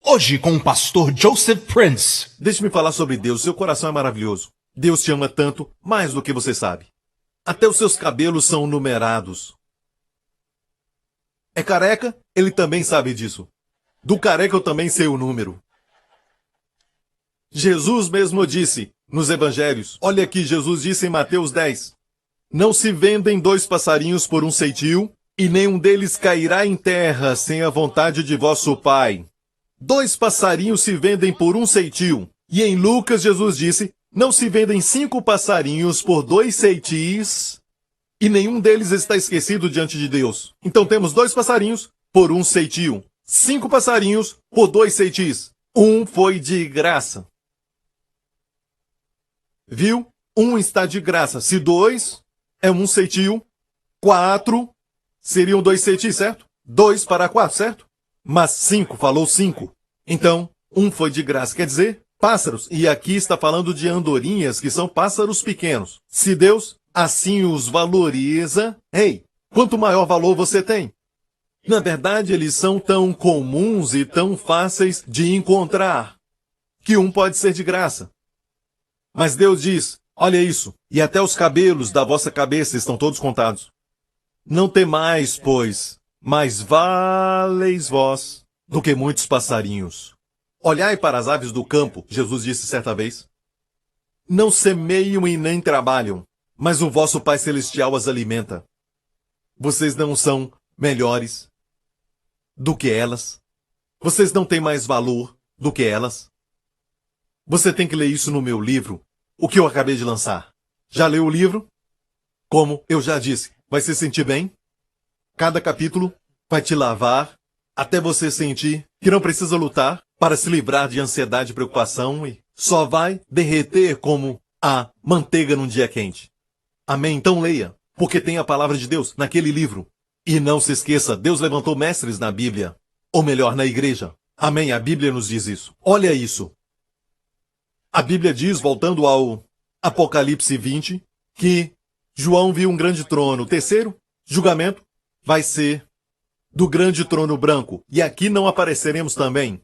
Hoje com o pastor Joseph Prince. Deixe-me falar sobre Deus. Seu coração é maravilhoso. Deus te ama tanto, mais do que você sabe. Até os seus cabelos são numerados. É careca? Ele também sabe disso. Do careca eu também sei o número. Jesus mesmo disse nos evangelhos. Olha aqui, Jesus disse em Mateus 10. Não se vendem 2 passarinhos por um ceitil, e nenhum deles cairá em terra sem a vontade de vosso Pai. 2 passarinhos se vendem por um ceitil. E em Lucas, Jesus disse, não se vendem 5 passarinhos por 2 ceitis, e nenhum deles está esquecido diante de Deus. Então temos 2 passarinhos por um ceitil. 5 passarinhos por 2 ceitis. Um foi de graça. Viu? Um está de graça. Se 2 é um ceitil, 4 seriam 2 ceitis, certo? 2 para 4, certo? Mas 5, falou 5. Então, um foi de graça. Quer dizer, pássaros. E aqui está falando de andorinhas, que são pássaros pequenos. Se Deus assim os valoriza, quanto maior valor você tem? Na verdade, eles são tão comuns e tão fáceis de encontrar, que um pode ser de graça. Mas Deus diz, olha isso, e até os cabelos da vossa cabeça estão todos contados. Não temais, pois, mais valeis vós do que muitos passarinhos. Olhai para as aves do campo, Jesus disse certa vez. Não semeiam e nem trabalham, mas o vosso Pai Celestial as alimenta. Vocês não são melhores do que elas? Vocês não têm mais valor do que elas? Você tem que ler isso no meu livro, o que eu acabei de lançar. Já leu o livro? Como eu já disse, vai se sentir bem? Cada capítulo vai te lavar até você sentir que não precisa lutar para se livrar de ansiedade e preocupação e só vai derreter como a manteiga num dia quente. Amém? Então leia, porque tem a palavra de Deus naquele livro. E não se esqueça, Deus levantou mestres na Bíblia, ou melhor, na igreja. Amém? A Bíblia nos diz isso. Olha isso. A Bíblia diz, voltando ao Apocalipse 20, que João viu um grande trono. O terceiro julgamento vai ser do grande trono branco. E aqui não apareceremos também.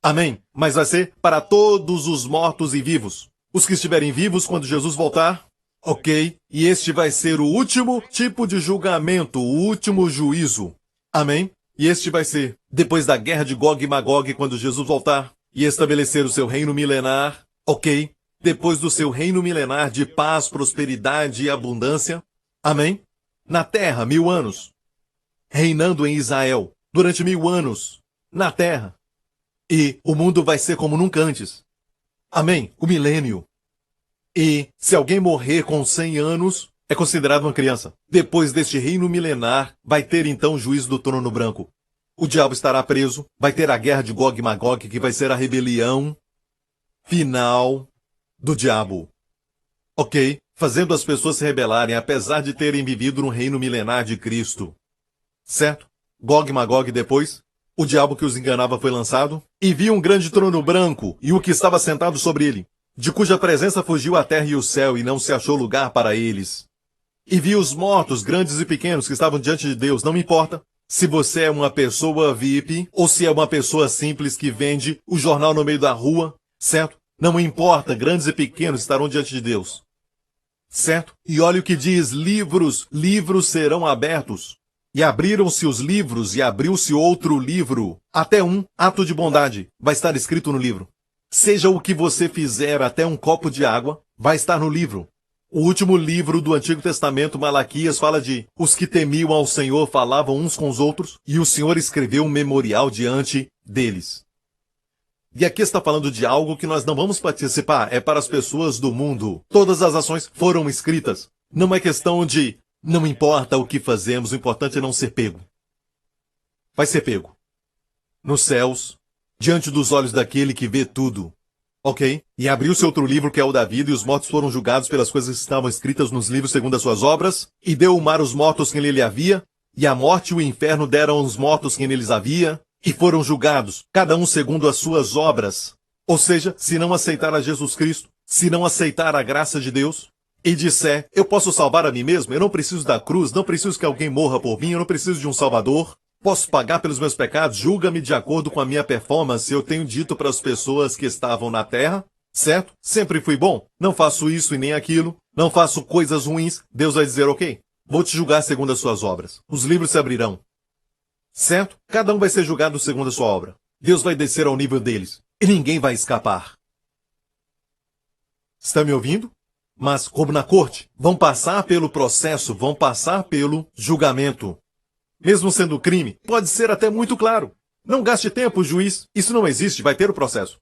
Amém? Mas vai ser para todos os mortos e vivos. Os que estiverem vivos quando Jesus voltar, ok? E este vai ser o último tipo de julgamento, o último juízo. Amém? E este vai ser depois da guerra de Gog e Magog, quando Jesus voltar e estabelecer o seu reino milenar, ok? Depois do seu reino milenar de paz, prosperidade e abundância. Amém? Na terra, 1000 anos. Reinando em Israel. Durante 1000 anos. Na terra. E o mundo vai ser como nunca antes. Amém? O milênio. E se alguém morrer com 100 anos, é considerado uma criança. Depois deste reino milenar, vai ter então o juízo do trono branco. O diabo estará preso, vai ter a guerra de Gog e Magog, que vai ser a rebelião final do diabo. Ok? Fazendo as pessoas se rebelarem, apesar de terem vivido no reino milenar de Cristo. Certo? Gog e Magog depois, o diabo que os enganava foi lançado, e viu um grande trono branco, e o que estava sentado sobre ele, de cuja presença fugiu a terra e o céu, e não se achou lugar para eles. E viu os mortos, grandes e pequenos, que estavam diante de Deus. Não me importa se você é uma pessoa VIP, ou se é uma pessoa simples que vende o jornal no meio da rua, certo? Não me importa, grandes e pequenos estarão diante de Deus. Certo? E olha o que diz, livros serão abertos. E abriram-se os livros, e abriu-se outro livro. Até um ato de bondade vai estar escrito no livro. Seja o que você fizer, até um copo de água, vai estar no livro. O último livro do Antigo Testamento, Malaquias, fala de os que temiam ao Senhor falavam uns com os outros, e o Senhor escreveu um memorial diante deles. E aqui está falando de algo que nós não vamos participar, é para as pessoas do mundo. Todas as ações foram escritas. Não é questão de não importa o que fazemos, o importante é não ser pego. Vai ser pego. Nos céus, diante dos olhos daquele que vê tudo. Ok? E abriu-se outro livro que é o da vida, e os mortos foram julgados pelas coisas que estavam escritas nos livros segundo as suas obras, e deu o mar os mortos que nele havia, e a morte e o inferno deram aos mortos que neles havia, e foram julgados, cada um segundo as suas obras. Ou seja, se não aceitar a Jesus Cristo, se não aceitar a graça de Deus, e disser, eu posso salvar a mim mesmo, eu não preciso da cruz, não preciso que alguém morra por mim, eu não preciso de um salvador, Posso pagar pelos meus pecados? Julga-me de acordo com a minha performance. Eu tenho dito para as pessoas que estavam na terra, certo? Sempre fui bom. Não faço isso e nem aquilo. Não faço coisas ruins. Deus vai dizer, ok, vou te julgar segundo as suas obras. Os livros se abrirão. Certo? Cada um vai ser julgado segundo a sua obra. Deus vai descer ao nível deles. E ninguém vai escapar. Está me ouvindo? Mas, como na corte, vão passar pelo processo, vão passar pelo julgamento. Mesmo sendo crime, pode ser até muito claro. Não gaste tempo, juiz. Isso não existe, vai ter o processo.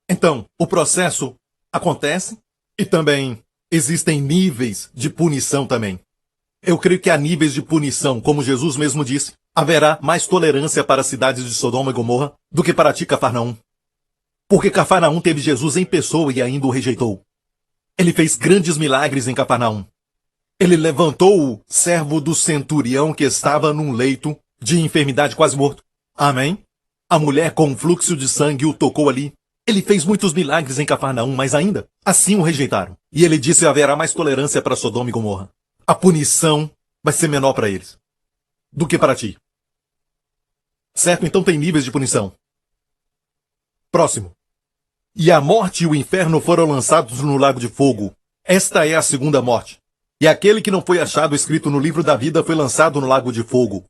Então, o processo acontece e também existem níveis de punição também. Eu creio que há níveis de punição, como Jesus mesmo disse. Haverá mais tolerância para as cidades de Sodoma e Gomorra do que para ti, Cafarnaum. Porque Cafarnaum teve Jesus em pessoa e ainda o rejeitou. Ele fez grandes milagres em Cafarnaum. Ele levantou o servo do centurião que estava num leito de enfermidade quase morto. Amém? A mulher com um fluxo de sangue o tocou ali. Ele fez muitos milagres em Cafarnaum, mas ainda assim o rejeitaram. E ele disse: haverá mais tolerância para Sodoma e Gomorra. A punição vai ser menor para eles do que para ti. Certo? Então tem níveis de punição. Próximo. E a morte e o inferno foram lançados no lago de fogo. Esta é a segunda morte. E aquele que não foi achado escrito no livro da vida foi lançado no lago de fogo.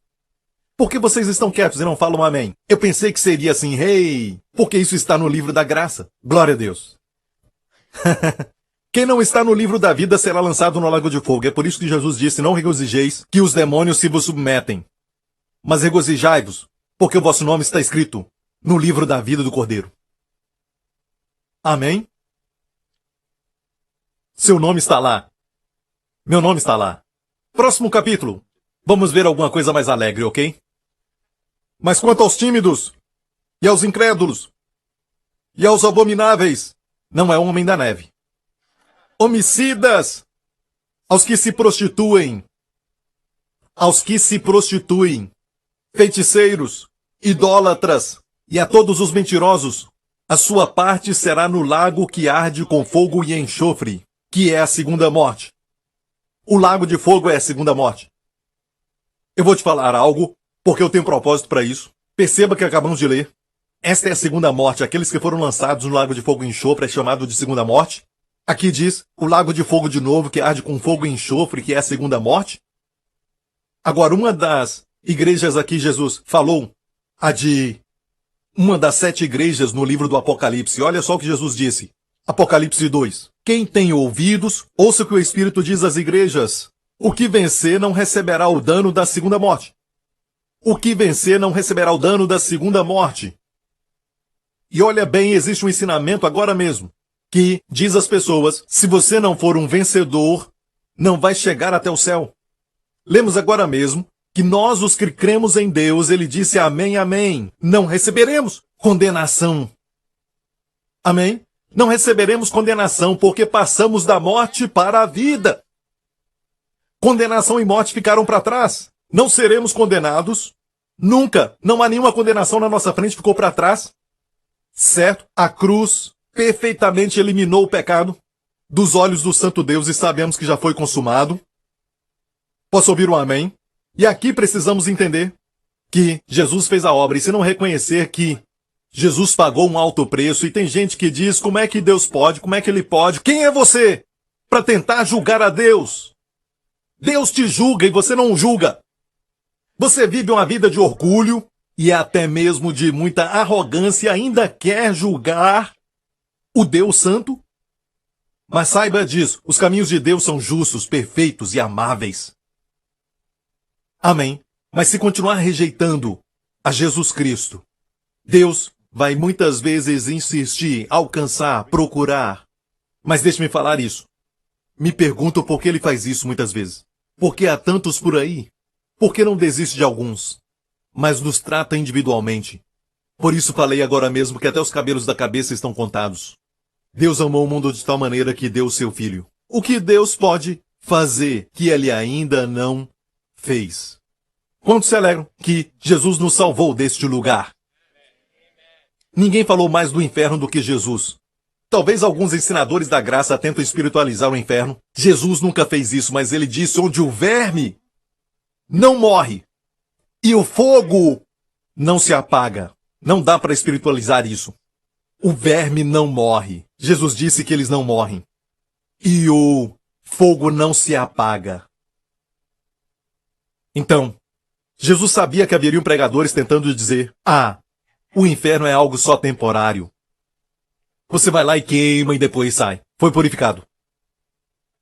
Por que vocês estão quietos e não falam amém? Eu pensei que seria assim, hey, porque isso está no livro da graça. Glória a Deus. Quem não está no livro da vida será lançado no lago de fogo. É por isso que Jesus disse, não regozijeis que os demônios se vos submetem. Mas regozijai-vos, porque o vosso nome está escrito no livro da vida do Cordeiro. Amém? Seu nome está lá. Meu nome está lá. Próximo capítulo. Vamos ver alguma coisa mais alegre, ok? Mas quanto aos tímidos, e aos incrédulos, e aos abomináveis, não é homem da neve. Homicidas, aos que se prostituem, feiticeiros, idólatras, e a todos os mentirosos, a sua parte será no lago que arde com fogo e enxofre, que é a segunda morte. O lago de fogo é a segunda morte. Eu vou te falar algo, porque eu tenho propósito para isso. Perceba que acabamos de ler. Esta é a segunda morte. Aqueles que foram lançados no lago de fogo e enxofre é chamado de segunda morte. Aqui diz o lago de fogo de novo, que arde com fogo e enxofre, que é a segunda morte. Agora, uma das igrejas aqui, Jesus falou, a de uma das 7 igrejas no livro do Apocalipse. Olha só o que Jesus disse. Apocalipse 2. Quem tem ouvidos, ouça o que o Espírito diz às igrejas. O que vencer não receberá o dano da segunda morte. O que vencer não receberá o dano da segunda morte. E olha bem, existe um ensinamento agora mesmo, que diz às pessoas, se você não for um vencedor, não vai chegar até o céu. Lemos agora mesmo que nós, os que cremos em Deus, ele disse amém, amém. Não receberemos condenação. Amém? Não receberemos condenação porque passamos da morte para a vida. Condenação e morte ficaram para trás. Não seremos condenados. Nunca. Não há nenhuma condenação na nossa frente, ficou para trás. Certo? A cruz perfeitamente eliminou o pecado dos olhos do Santo Deus e sabemos que já foi consumado. Posso ouvir um amém? E aqui precisamos entender que Jesus fez a obra. E se não reconhecer que Jesus pagou um alto preço, e tem gente que diz, como é que Deus pode? Como é que ele pode? Quem é você para tentar julgar a Deus? Deus te julga e você não julga. Você vive uma vida de orgulho e até mesmo de muita arrogância e ainda quer julgar o Deus Santo? Mas saiba disso, os caminhos de Deus são justos, perfeitos e amáveis. Amém. Mas se continuar rejeitando a Jesus Cristo, Deus vai muitas vezes insistir, alcançar, procurar. Mas deixe-me falar isso. Me pergunto por que ele faz isso muitas vezes. Por que há tantos por aí? Por que não desiste de alguns? Mas nos trata individualmente. Por isso falei agora mesmo que até os cabelos da cabeça estão contados. Deus amou o mundo de tal maneira que deu o seu filho. O que Deus pode fazer que ele ainda não fez? Quantos se alegram que Jesus nos salvou deste lugar? Ninguém falou mais do inferno do que Jesus. Talvez alguns ensinadores da graça tentem espiritualizar o inferno. Jesus nunca fez isso, mas ele disse onde o verme não morre E o fogo não se apaga. Não dá para espiritualizar isso. O verme não morre. Jesus disse que eles não morrem. E o fogo não se apaga. Então, Jesus sabia que haveriam pregadores tentando dizer: ah, o inferno é algo só temporário. Você vai lá e queima e depois sai. Foi purificado.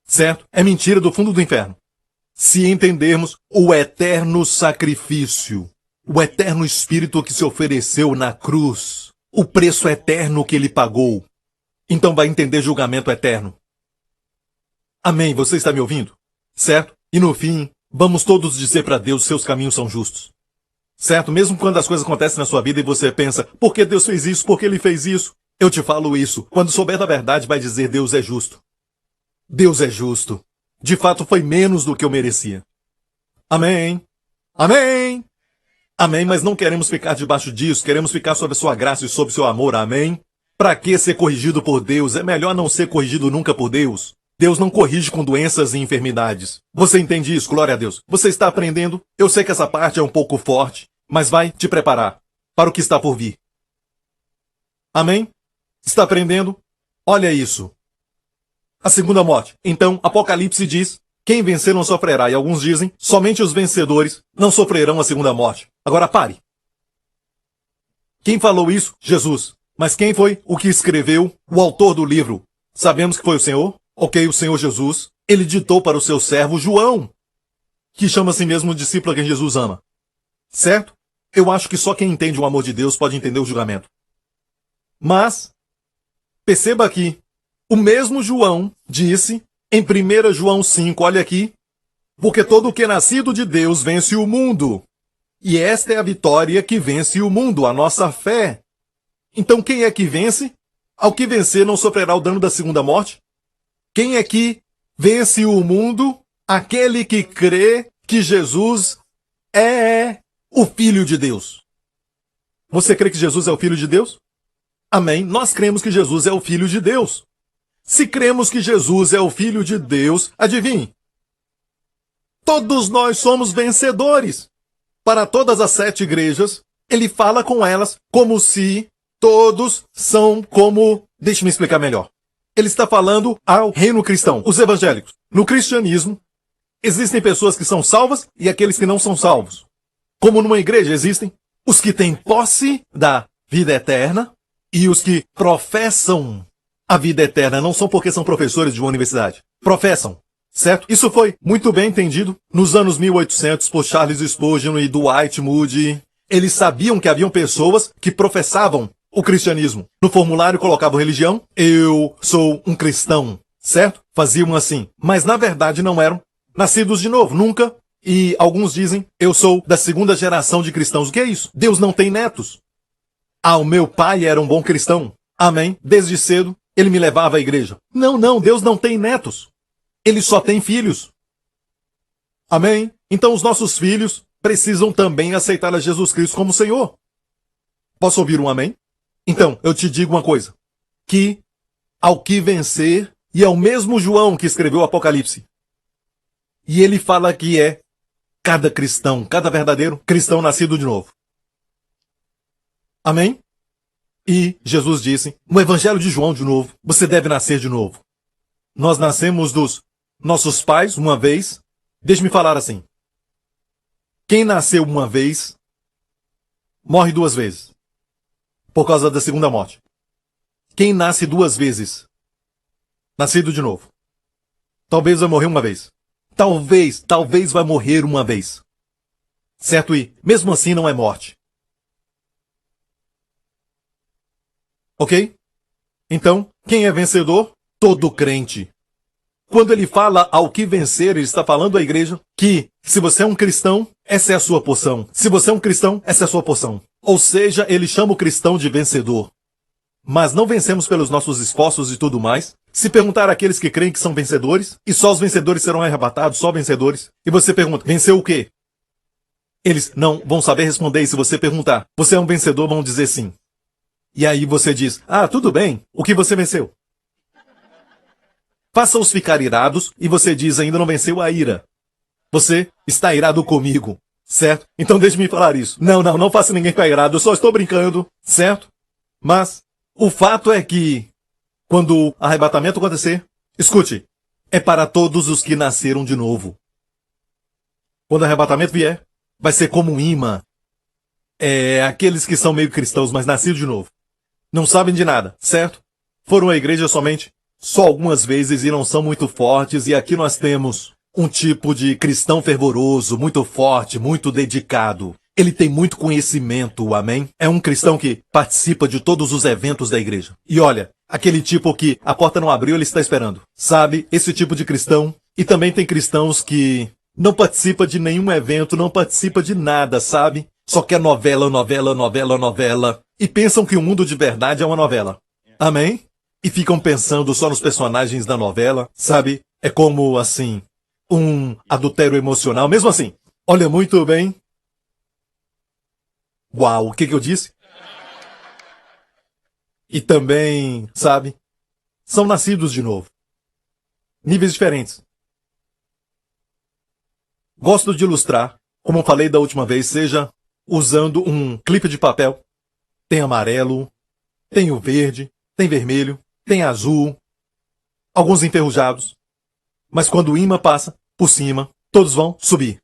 Certo? É mentira do fundo do inferno. Se entendermos o eterno sacrifício, o eterno Espírito que se ofereceu na cruz, o preço eterno que ele pagou, então vai entender julgamento eterno. Amém? Você está me ouvindo? Certo? E no fim, vamos todos dizer para Deus: seus caminhos são justos. Certo? Mesmo quando as coisas acontecem na sua vida e você pensa: por que Deus fez isso? Por que ele fez isso? Eu te falo isso. Quando souber da verdade, vai dizer: Deus é justo. Deus é justo. De fato, foi menos do que eu merecia. Amém? Amém? Amém, mas não queremos ficar debaixo disso. Queremos ficar sob a sua graça e sob o seu amor. Amém? Para que ser corrigido por Deus? É melhor não ser corrigido nunca por Deus. Deus não corrige com doenças e enfermidades. Você entende isso? Glória a Deus. Você está aprendendo? Eu sei que essa parte é um pouco forte, mas vai te preparar para o que está por vir. Amém? Está aprendendo? Olha isso. A segunda morte. Então, Apocalipse diz: quem vencer não sofrerá. E alguns dizem: somente os vencedores não sofrerão a segunda morte. Agora pare. Quem falou isso? Jesus. Mas quem foi o que escreveu, o autor do livro? Sabemos que foi o Senhor? Ok, o Senhor Jesus. Ele ditou para o seu servo João, que chama a si mesmo o discípulo a quem Jesus ama. Certo? Eu acho que só quem entende o amor de Deus pode entender o julgamento. Mas, perceba aqui, o mesmo João disse em 1 João 5, olha aqui: porque todo o que é nascido de Deus vence o mundo. E esta é a vitória que vence o mundo, a nossa fé. Então quem é que vence? Ao que vencer não sofrerá o dano da segunda morte. Quem é que vence o mundo? Aquele que crê que Jesus é o Filho de Deus. Você crê que Jesus é o Filho de Deus? Amém. Nós cremos que Jesus é o Filho de Deus. Se cremos que Jesus é o Filho de Deus, adivinhe, todos nós somos vencedores. Para todas as 7 igrejas, ele fala com elas como se todos são como... Deixe-me explicar melhor. Ele está falando ao reino cristão, os evangélicos. No cristianismo, existem pessoas que são salvas e aqueles que não são salvos. Como numa igreja existem os que têm posse da vida eterna e os que professam a vida eterna. Não são porque são professores de uma universidade. Professam. Certo? Isso foi muito bem entendido nos anos 1800 por Charles Spurgeon e Dwight Moody. Eles sabiam que haviam pessoas que professavam o cristianismo. No formulário colocavam religião: eu sou um cristão. Certo? Faziam assim. Mas na verdade não eram nascidos de novo. Nunca. E alguns dizem: eu sou da 2ª geração de cristãos. O que é isso? Deus não tem netos. Ah, o meu pai era um bom cristão. Amém. Desde cedo ele me levava à igreja. Não, Deus não tem netos. Ele só tem filhos. Amém? Então os nossos filhos precisam também aceitar a Jesus Cristo como Senhor. Posso ouvir um amém? Então, eu te digo uma coisa. Que ao que vencer, e é o mesmo João que escreveu o Apocalipse. E ele fala que é cada cristão, cada verdadeiro cristão nascido de novo. Amém? E Jesus disse, no Evangelho de João de novo, você deve nascer de novo. Nós nascemos dos nossos pais uma vez. Deixe-me falar assim. Quem nasceu uma vez, morre 2 vezes. Por causa da segunda morte. Quem nasce 2 vezes, nascido de novo. Talvez vai morrer uma vez. Talvez vai morrer uma vez. Certo? E mesmo assim não é morte. Ok? Então, quem é vencedor? Todo crente. Quando ele fala ao que vencer, ele está falando à igreja que, se você é um cristão, essa é a sua porção. Se você é um cristão, essa é a sua porção. Ou seja, ele chama o cristão de vencedor. Mas não vencemos pelos nossos esforços e tudo mais. Se perguntar àqueles que creem que são vencedores, e só os vencedores serão arrebatados, só vencedores, e você pergunta, venceu o quê? Eles não vão saber responder, e se você perguntar, você é um vencedor, vão dizer sim. E aí você diz, tudo bem, o que você venceu? Faça-os ficar irados, e você diz, ainda não venceu a ira. Você está irado comigo. certo? Então deixe-me falar isso. Não faça ninguém ficar irado, eu só estou brincando, certo? Mas o fato é que, quando o arrebatamento acontecer, escute, é para todos os que nasceram de novo. Quando o arrebatamento vier, vai ser como um imã. É aqueles que são meio cristãos, mas nascidos de novo. Não sabem de nada, certo? Foram à igreja somente só algumas vezes e não são muito fortes, e aqui nós temos um tipo de cristão fervoroso, muito forte, muito dedicado. Ele tem muito conhecimento, amém? É um cristão que participa de todos os eventos da igreja. E olha, aquele tipo que a porta não abriu, ele está esperando. Sabe, esse tipo de cristão. E também tem cristãos que não participa de nenhum evento, não participa de nada, sabe? Só quer novela, novela, novela, novela. E pensam que o mundo de verdade é uma novela. Amém? E ficam pensando só nos personagens da novela, sabe? É como, assim, um adultério emocional. Mesmo assim, olha muito bem. Uau, o que eu disse? E também, sabe? São nascidos de novo. Níveis diferentes. Gosto de ilustrar, como eu falei da última vez, seja usando um clipe de papel. Tem amarelo, tem o verde, tem vermelho, tem azul, alguns enferrujados. Mas quando o imã passa por cima, todos vão subir.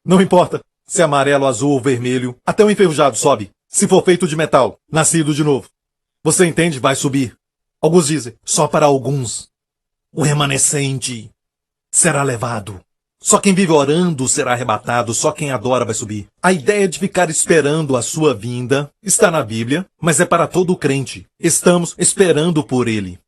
Não importa se é amarelo, azul ou vermelho, até o enferrujado sobe. Se for feito de metal, nascido de novo. Você entende? Vai subir. Alguns dizem, só para alguns. O remanescente será levado. Só quem vive orando será arrebatado, só quem adora vai subir. A ideia de ficar esperando a sua vinda está na Bíblia, mas é para todo crente. Estamos esperando por ele.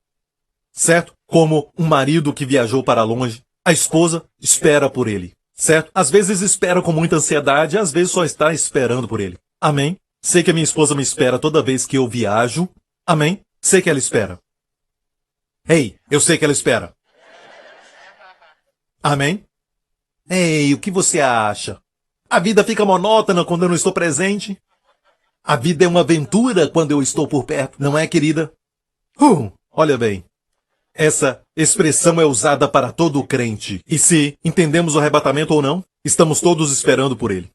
Certo? Como um marido que viajou para longe, a esposa espera por ele. Certo? Às vezes espera com muita ansiedade, às vezes só está esperando por ele. Amém? Sei que a minha esposa me espera toda vez que eu viajo. Amém? Sei que ela espera. Ei, eu sei que ela espera. Amém? Ei, o que você acha? A vida fica monótona quando eu não estou presente? A vida é uma aventura quando eu estou por perto, não é, querida? Olha bem. Essa expressão é usada para todo crente. E se entendemos o arrebatamento ou não, estamos todos esperando por ele.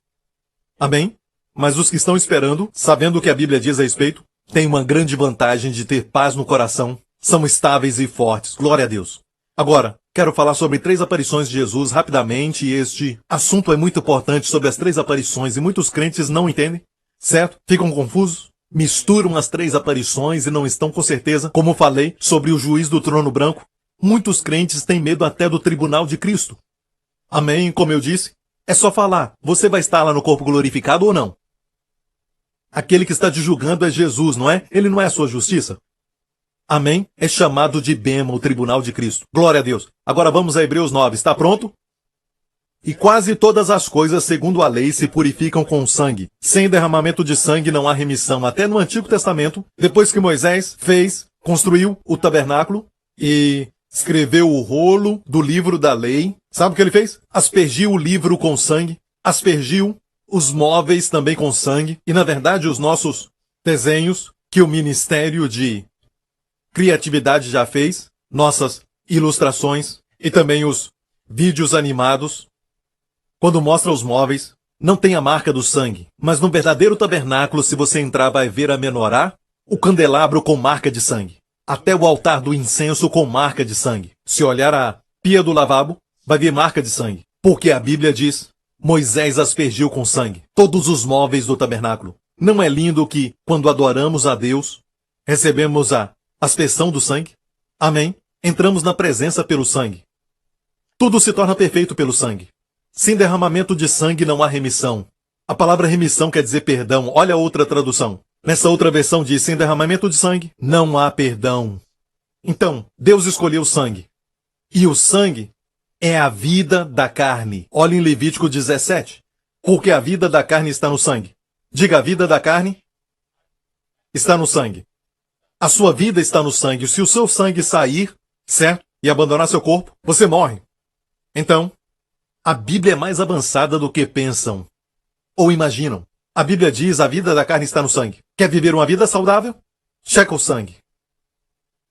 Amém? Mas os que estão esperando, sabendo o que a Bíblia diz a respeito, têm uma grande vantagem de ter paz no coração, são estáveis e fortes. Glória a Deus. Agora, quero falar sobre 3 aparições de Jesus rapidamente, e este assunto é muito importante sobre as 3 aparições, e muitos crentes não entendem, certo? Ficam confusos, misturam as 3 aparições e não estão com certeza, como falei sobre o juiz do trono branco. Muitos crentes têm medo até do tribunal de Cristo. Amém? Como eu disse, é só falar, você vai estar lá no corpo glorificado ou não? Aquele que está te julgando é Jesus, não é? Ele não é a sua justiça? Amém? É chamado de Bema, o tribunal de Cristo. Glória a Deus. Agora vamos a Hebreus 9. Está pronto? E quase todas as coisas, segundo a lei, se purificam com sangue. Sem derramamento de sangue não há remissão. Até no Antigo Testamento, depois que Moisés construiu o tabernáculo e escreveu o rolo do livro da lei, sabe o que ele fez? Aspergiu o livro com sangue, aspergiu os móveis também com sangue, e na verdade os nossos desenhos que o Ministério de Criatividade já fez, nossas ilustrações e também os vídeos animados, quando mostra os móveis, não tem a marca do sangue, mas no verdadeiro tabernáculo, se você entrar, vai ver a menorá, o candelabro com marca de sangue, até o altar do incenso com marca de sangue. Se olhar a pia do lavabo, vai ver marca de sangue, porque a Bíblia diz, Moisés aspergiu com sangue todos os móveis do tabernáculo. Não é lindo que, quando adoramos a Deus, recebemos a aspersão do sangue? Amém? Entramos na presença pelo sangue. Tudo se torna perfeito pelo sangue. Sem derramamento de sangue não há remissão. A palavra remissão quer dizer perdão. Olha a outra tradução. Nessa outra versão diz, sem derramamento de sangue, não há perdão. Então, Deus escolheu o sangue. E o sangue é a vida da carne. Olha em Levítico 17. Porque a vida da carne está no sangue. Diga, a vida da carne está no sangue. A sua vida está no sangue. Se o seu sangue sair, certo? E abandonar seu corpo, você morre. Então, a Bíblia é mais avançada do que pensam ou imaginam. A Bíblia diz, a vida da carne está no sangue. Quer viver uma vida saudável? Checa o sangue.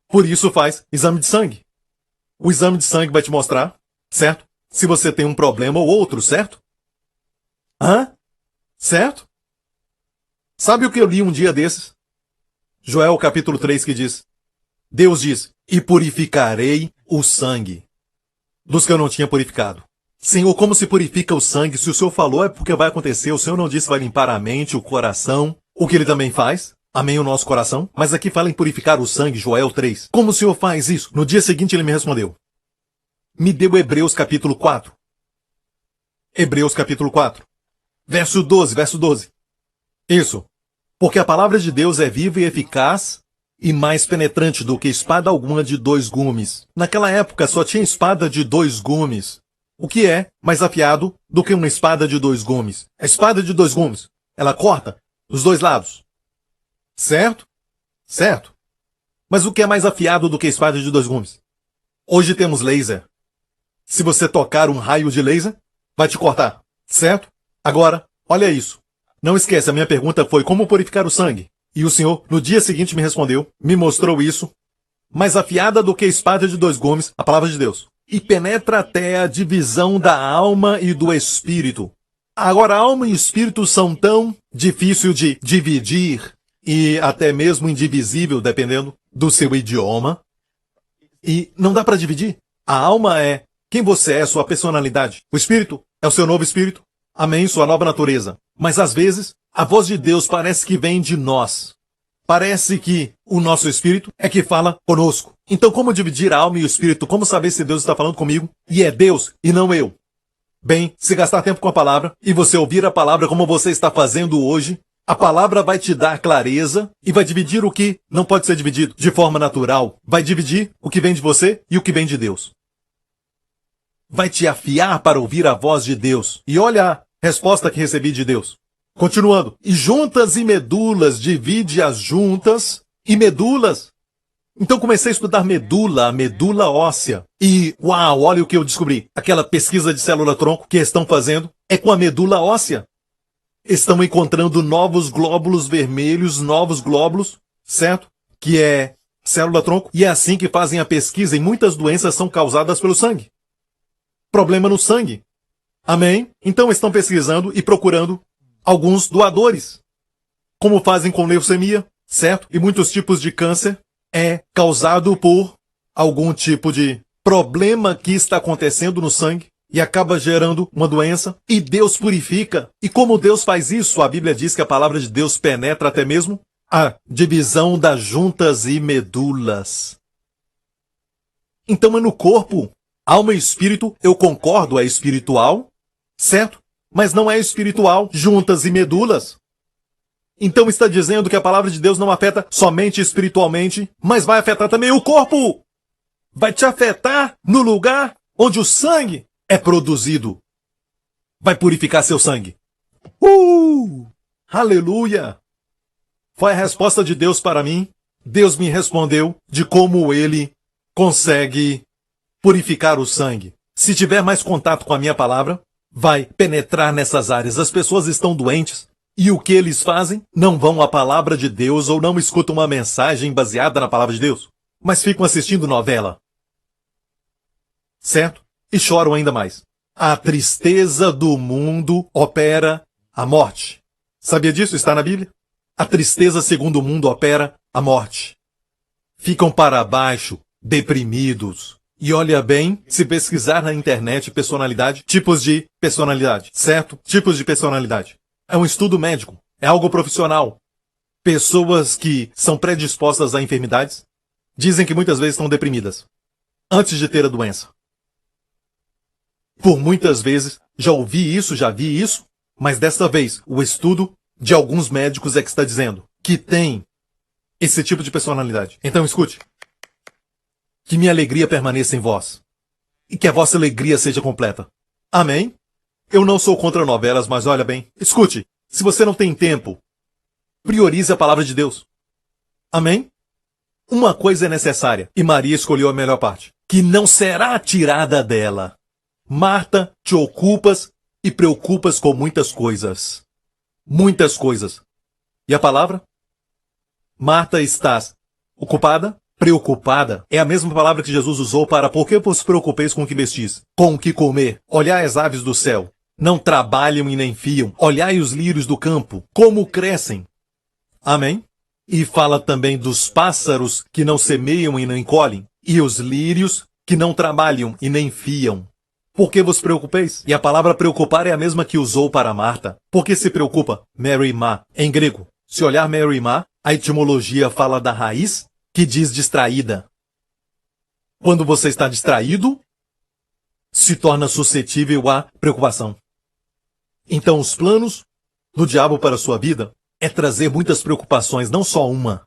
Por isso faz exame de sangue. O exame de sangue vai te mostrar, certo? Se você tem um problema ou outro, certo? Hã? Certo? Sabe o que eu li um dia desses? Joel capítulo 3 que diz, Deus diz, e purificarei o sangue dos que eu não tinha purificado. Senhor, como se purifica o sangue? Se o Senhor falou é porque vai acontecer. O Senhor não disse que vai limpar a mente, o coração, o que Ele também faz. Amém, o nosso coração. Mas aqui fala em purificar o sangue, Joel 3. Como o Senhor faz isso? No dia seguinte ele me respondeu. Me deu Hebreus capítulo 4. Hebreus capítulo 4. Verso 12. Isso. Porque a palavra de Deus é viva e eficaz e mais penetrante do que espada alguma de 2 gumes. Naquela época só tinha espada de 2 gumes. O que é mais afiado do que uma espada de 2 gumes? A espada de 2 gumes, ela corta os 2 lados. Certo? Certo. Mas o que é mais afiado do que a espada de 2 gumes? Hoje temos laser. Se você tocar um raio de laser, vai te cortar. Certo? Agora, olha isso. Não esquece, a minha pergunta foi como purificar o sangue. E o Senhor, no dia seguinte, me respondeu, me mostrou isso. Mais afiada do que a espada de 2 gumes, a palavra de Deus. E penetra até a divisão da alma e do espírito. Agora, alma e espírito são tão difíceis de dividir e até mesmo indivisível, dependendo do seu idioma. E não dá para dividir. A alma é quem você é, sua personalidade. O espírito é o seu novo espírito. Amém, sua nova natureza. Mas às vezes, a voz de Deus parece que vem de nós. Parece que o nosso espírito é que fala conosco. Então, como dividir a alma e o espírito? Como saber se Deus está falando comigo? E é Deus e não eu. Bem, se gastar tempo com a palavra e você ouvir a palavra como você está fazendo hoje, a palavra vai te dar clareza e vai dividir o que não pode ser dividido de forma natural. Vai dividir o que vem de você e o que vem de Deus. Vai te afiar para ouvir a voz de Deus. E olha a resposta que recebi de Deus. Continuando. E juntas e medulas, divide as juntas e medulas. Então comecei a estudar medula, a medula óssea. E, uau, olha o que eu descobri. Aquela pesquisa de célula-tronco que estão fazendo é com a medula óssea. Estão encontrando novos glóbulos vermelhos, novos glóbulos, certo? Que é célula-tronco. E é assim que fazem a pesquisa e muitas doenças são causadas pelo sangue. Problema no sangue. Amém? Então estão pesquisando e procurando alguns doadores. Como fazem com leucemia, certo? E muitos tipos de câncer é causado por algum tipo de problema que está acontecendo no sangue e acaba gerando uma doença. E Deus purifica. E como Deus faz isso? A Bíblia diz que a palavra de Deus penetra até mesmo a divisão das juntas e medulas. Então é no corpo. Alma e espírito, eu concordo, é espiritual, certo? Mas não é espiritual, juntas e medulas. Então está dizendo que a palavra de Deus não afeta somente espiritualmente, mas vai afetar também o corpo. Vai te afetar no lugar onde o sangue é produzido. Vai purificar seu sangue. Aleluia! Foi a resposta de Deus para mim. Deus me respondeu de como ele consegue purificar o sangue. Se tiver mais contato com a minha palavra, vai penetrar nessas áreas. As pessoas estão doentes e o que eles fazem? Não vão à palavra de Deus ou não escutam uma mensagem baseada na palavra de Deus, mas ficam assistindo novela. Certo? E choram ainda mais. A tristeza do mundo opera a morte. Sabia disso? Está na Bíblia? A tristeza segundo o mundo opera a morte. Ficam para baixo, deprimidos. E olha bem, se pesquisar na internet personalidade, tipos de personalidade, certo? Tipos de personalidade. É um estudo médico, é algo profissional. Pessoas que são predispostas a enfermidades dizem que muitas vezes estão deprimidas antes de ter a doença. Por muitas vezes, já ouvi isso, já vi isso, mas desta vez, o estudo de alguns médicos é que está dizendo que tem esse tipo de personalidade. Então escute. Que minha alegria permaneça em vós. E que a vossa alegria seja completa. Amém? Eu não sou contra novelas, mas olha bem. Escute. Se você não tem tempo, priorize a palavra de Deus. Amém? Uma coisa é necessária. E Maria escolheu a melhor parte. Que não será tirada dela. Marta, te ocupas e preocupas com muitas coisas. Muitas coisas. E a palavra? Marta, estás ocupada? Preocupada é a mesma palavra que Jesus usou para por que vos preocupeis com o que vestis, com o que comer, olhai as aves do céu. não trabalham e nem fiam. Olhai os lírios do campo, como crescem. Amém? E fala também dos pássaros que não semeiam e nem colhem, e os lírios que não trabalham e nem fiam. Por que vos preocupeis? E a palavra preocupar é a mesma que usou para Marta. Por que se preocupa? Merimá, em grego. Se olhar Merimá, a etimologia fala da raiz, que diz distraída. Quando você está distraído, se torna suscetível à preocupação. Então os planos do diabo para a sua vida é trazer muitas preocupações, não só uma.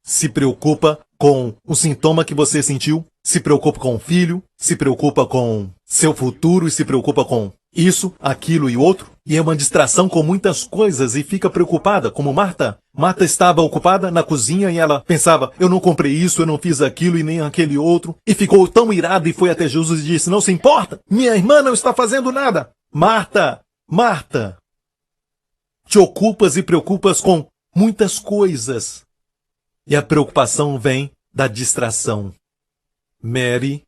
Se preocupa com o sintoma que você sentiu, se preocupa com o filho, se preocupa com seu futuro e se preocupa com isso, aquilo e outro. E é uma distração com muitas coisas e fica preocupada, como Marta. Marta estava ocupada na cozinha e ela pensava, eu não comprei isso, eu não fiz aquilo e nem aquele outro. E ficou tão irada e foi até Jesus e disse, não se importa, minha irmã não está fazendo nada. Marta, Marta, te ocupas e preocupas com muitas coisas. E a preocupação vem da distração. Maria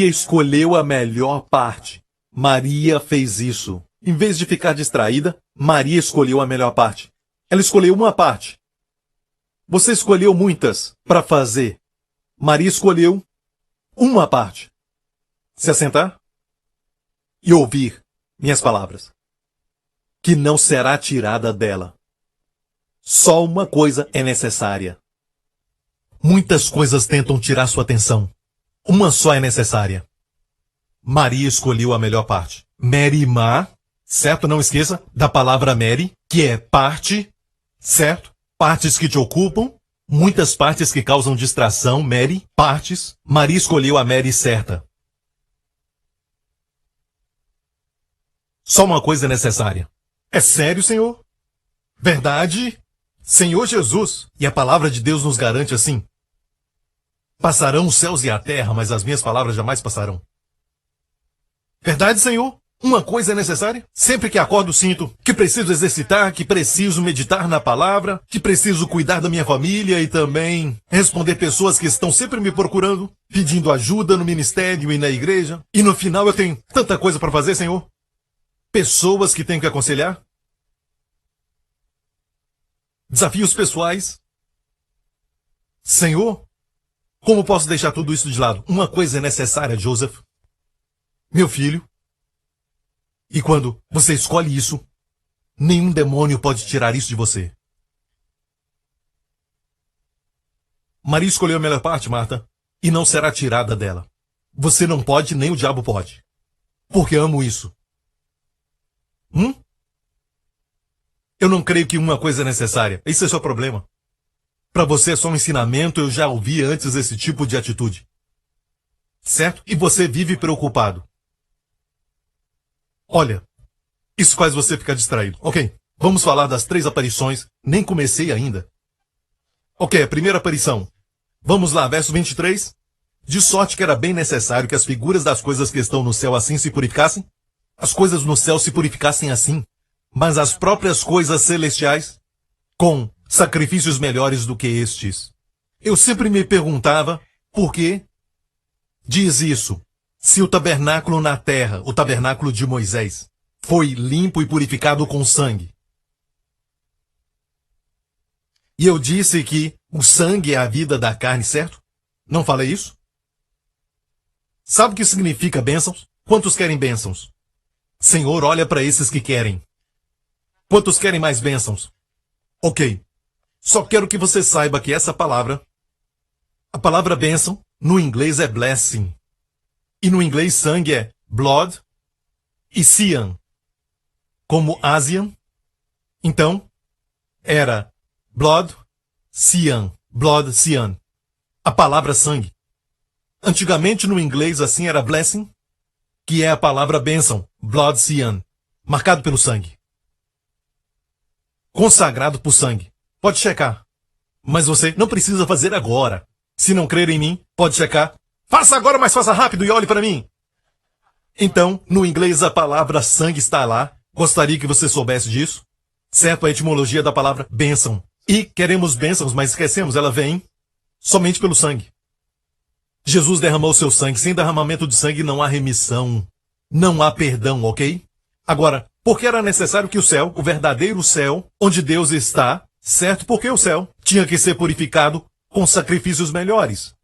escolheu a melhor parte. Maria fez isso. Em vez de ficar distraída, Maria escolheu a melhor parte. Ela escolheu uma parte. Você escolheu muitas para fazer. Maria escolheu uma parte. Se assentar e ouvir minhas palavras, que não será tirada dela. Só uma coisa é necessária. Muitas coisas tentam tirar sua atenção. Uma só é necessária. Maria escolheu a melhor parte. Merimá, certo? Não esqueça da palavra Mary, que é parte, certo? Partes que te ocupam, muitas partes que causam distração, Mary, partes. Maria escolheu a Mary certa. Só uma coisa é necessária. É sério, Senhor? Verdade? Senhor Jesus. E a palavra de Deus nos garante assim. Passarão os céus e a terra, mas as minhas palavras jamais passarão. Verdade, Senhor? Uma coisa é necessária. Sempre que acordo sinto que preciso exercitar, que preciso meditar na palavra, que preciso cuidar da minha família e também responder pessoas que estão sempre me procurando, pedindo ajuda no ministério e na igreja. E no final eu tenho tanta coisa para fazer, Senhor. Pessoas que tenho que aconselhar. Desafios pessoais. Senhor, como posso deixar tudo isso de lado? Uma coisa é necessária, Joseph. Meu filho. E quando você escolhe isso, nenhum demônio pode tirar isso de você. Maria escolheu a melhor parte, Marta, e não será tirada dela. Você não pode, nem o diabo pode. Porque amo isso. Eu não creio que uma coisa é necessária. Esse é o seu problema. Para você é só um ensinamento, eu já ouvi antes esse tipo de atitude. Certo? E você vive preocupado. Olha, isso faz você ficar distraído. Ok, vamos falar das 3 aparições. Nem comecei ainda. Ok, a primeira aparição. Vamos lá, verso 23. De sorte que era bem necessário que as figuras das coisas que estão no céu assim se purificassem. As coisas no céu se purificassem assim. Mas as próprias coisas celestiais, com sacrifícios melhores do que estes. Eu sempre me perguntava por que diz isso. Se o tabernáculo na terra, o tabernáculo de Moisés, foi limpo e purificado com sangue. E eu disse que o sangue é a vida da carne, certo? Não falei isso? Sabe o que significa bênçãos? Quantos querem bênçãos? Senhor, olha para esses que querem. Quantos querem mais bênçãos? Ok. Só quero que você saiba que essa palavra, a palavra bênção, no inglês é blessing. E no inglês sangue é blood e cyan. Como Asian. Então, era blood, cyan. Blood, cyan. A palavra sangue. Antigamente no inglês assim era blessing, que é a palavra bênção. Blood, cyan. Marcado pelo sangue. Consagrado por sangue. Pode checar. Mas você não precisa fazer agora. Se não crer em mim, pode checar. Faça agora, mas faça rápido e olhe para mim. Então, no inglês a palavra sangue está lá. Gostaria que você soubesse disso. Certo, a etimologia da palavra bênção. E queremos bênçãos, mas esquecemos, ela vem somente pelo sangue. Jesus derramou seu sangue. Sem derramamento de sangue não há remissão. não há perdão, ok? Agora, por que era necessário que o céu, o verdadeiro céu, onde Deus está, certo? Porque o céu tinha que ser purificado com sacrifícios melhores.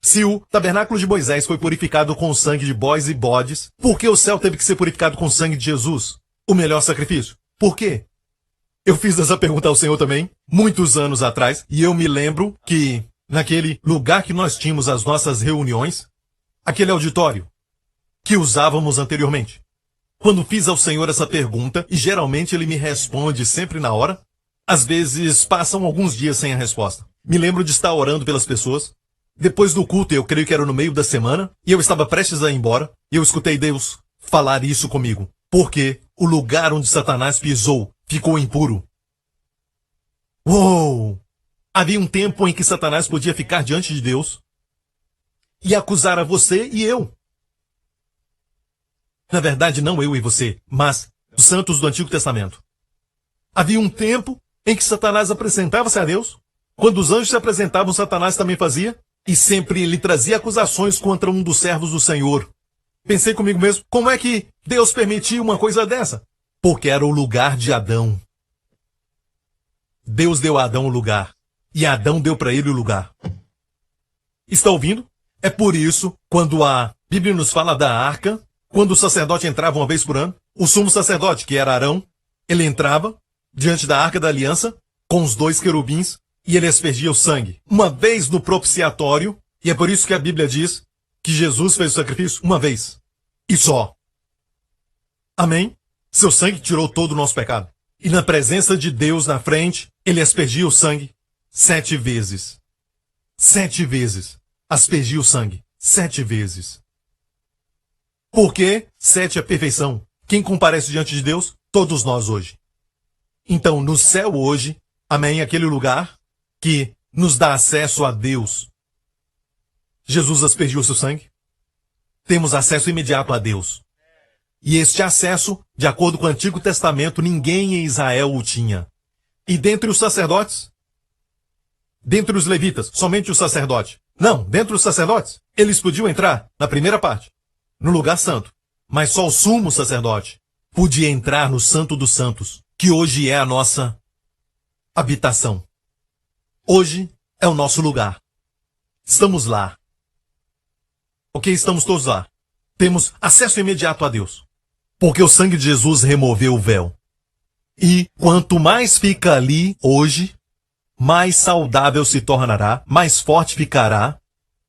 Se o tabernáculo de Moisés foi purificado com o sangue de bois e bodes, por que o céu teve que ser purificado com o sangue de Jesus? O melhor sacrifício. Por quê? Eu fiz essa pergunta ao Senhor também, muitos anos atrás, e eu me lembro que, naquele lugar que nós tínhamos as nossas reuniões, aquele auditório que usávamos anteriormente, quando fiz ao Senhor essa pergunta, e geralmente ele me responde sempre na hora, às vezes passam alguns dias sem a resposta. Me lembro de estar orando pelas pessoas. Depois do culto, eu creio que era no meio da semana, e eu estava prestes a ir embora, e eu escutei Deus falar isso comigo. Porque o lugar onde Satanás pisou ficou impuro. Uou! Havia um tempo em que Satanás podia ficar diante de Deus e acusar a você e eu. Na verdade, não eu e você, mas os santos do Antigo Testamento. Havia um tempo em que Satanás apresentava-se a Deus. Quando os anjos se apresentavam, Satanás também fazia. E sempre lhe trazia acusações contra um dos servos do Senhor. Pensei comigo mesmo, como é que Deus permitiu uma coisa dessa? Porque era o lugar de Adão. Deus deu a Adão o lugar. E Adão deu para ele o lugar. Está ouvindo? É por isso, quando a Bíblia nos fala da arca, quando o sacerdote entrava uma vez por ano, o sumo sacerdote, que era Arão, ele entrava diante da arca da aliança, com os 2 querubins, e ele aspergia o sangue. Uma vez no propiciatório, e é por isso que a Bíblia diz que Jesus fez o sacrifício uma vez. E só. Amém? Seu sangue tirou todo o nosso pecado. E na presença de Deus na frente, ele aspergia o sangue 7 vezes. 7 vezes. Aspergia o sangue 7 vezes. Por quê? 7 é perfeição. Quem comparece diante de Deus? Todos nós hoje. Então, no céu hoje, amém, aquele lugar que nos dá acesso a Deus. Jesus aspergiu seu sangue. Temos acesso imediato a Deus. E este acesso, de acordo com o Antigo Testamento, ninguém em Israel o tinha. E dentre os sacerdotes? Dentre os levitas, somente o sacerdote. Não, dentre os sacerdotes, eles podiam entrar na primeira parte, no lugar santo. Mas só o sumo sacerdote podia entrar no Santo dos Santos, que hoje é a nossa habitação. Hoje é o nosso lugar. Estamos lá. Ok, estamos todos lá. Temos acesso imediato a Deus. Porque o sangue de Jesus removeu o véu. E quanto mais fica ali hoje, mais saudável se tornará, mais forte ficará,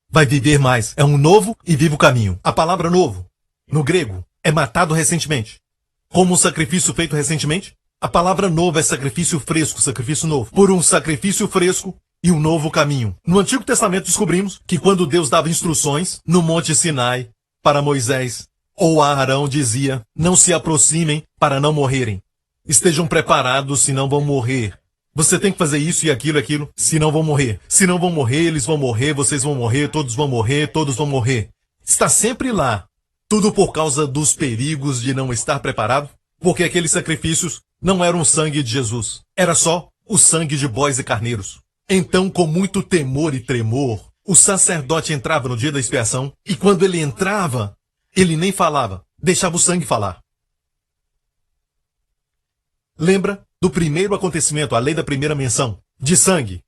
vai viver mais. É um novo e vivo caminho. A palavra novo, no grego, é matado recentemente. Como um sacrifício feito recentemente, a palavra novo é sacrifício fresco, sacrifício novo. Por um sacrifício fresco e um novo caminho. No Antigo Testamento descobrimos que quando Deus dava instruções no Monte Sinai para Moisés ou a Arão, dizia: não se aproximem para não morrerem. Estejam preparados, senão vão morrer. Você tem que fazer isso e aquilo, senão vão morrer. Se não vão morrer, eles vão morrer, vocês vão morrer, todos vão morrer, todos vão morrer. Está sempre lá. Tudo por causa dos perigos de não estar preparado, porque aqueles sacrifícios não eram o sangue de Jesus. Era só o sangue de bois e carneiros. Então, com muito temor e tremor, o sacerdote entrava no dia da expiação, e quando ele entrava, ele nem falava, deixava o sangue falar. Lembra do primeiro acontecimento, a lei da primeira menção, de sangue?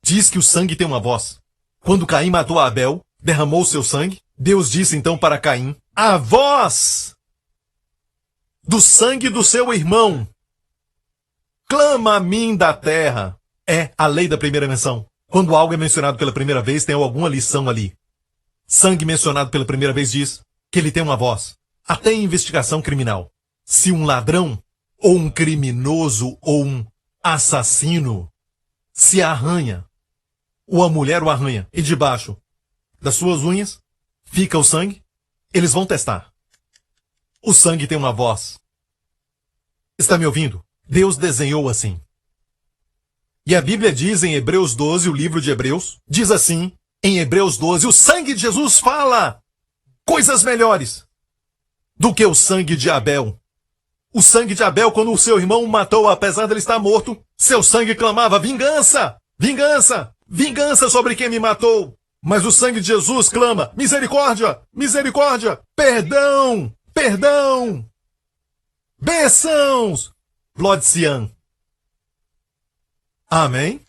Diz que o sangue tem uma voz. Quando Caim matou Abel, derramou seu sangue, Deus disse então para Caim: a voz do sangue do seu irmão clama a mim da terra. É a lei da primeira menção. Quando algo é mencionado pela primeira vez, tem alguma lição ali. Sangue mencionado pela primeira vez diz que ele tem uma voz. Até em investigação criminal. Se um ladrão, ou um criminoso, ou um assassino se arranha, ou a mulher o arranha, e debaixo das suas unhas fica o sangue, eles vão testar. O sangue tem uma voz. Está me ouvindo? Deus desenhou assim. E a Bíblia diz em Hebreus 12, o livro de Hebreus, diz assim, em Hebreus 12, o sangue de Jesus fala coisas melhores do que o sangue de Abel. O sangue de Abel, quando o seu irmão o matou, apesar de ele estar morto, seu sangue clamava: vingança! Vingança! Vingança sobre quem me matou! Mas o sangue de Jesus clama: misericórdia, misericórdia, perdão, perdão, bênçãos, Lodcian. Amém?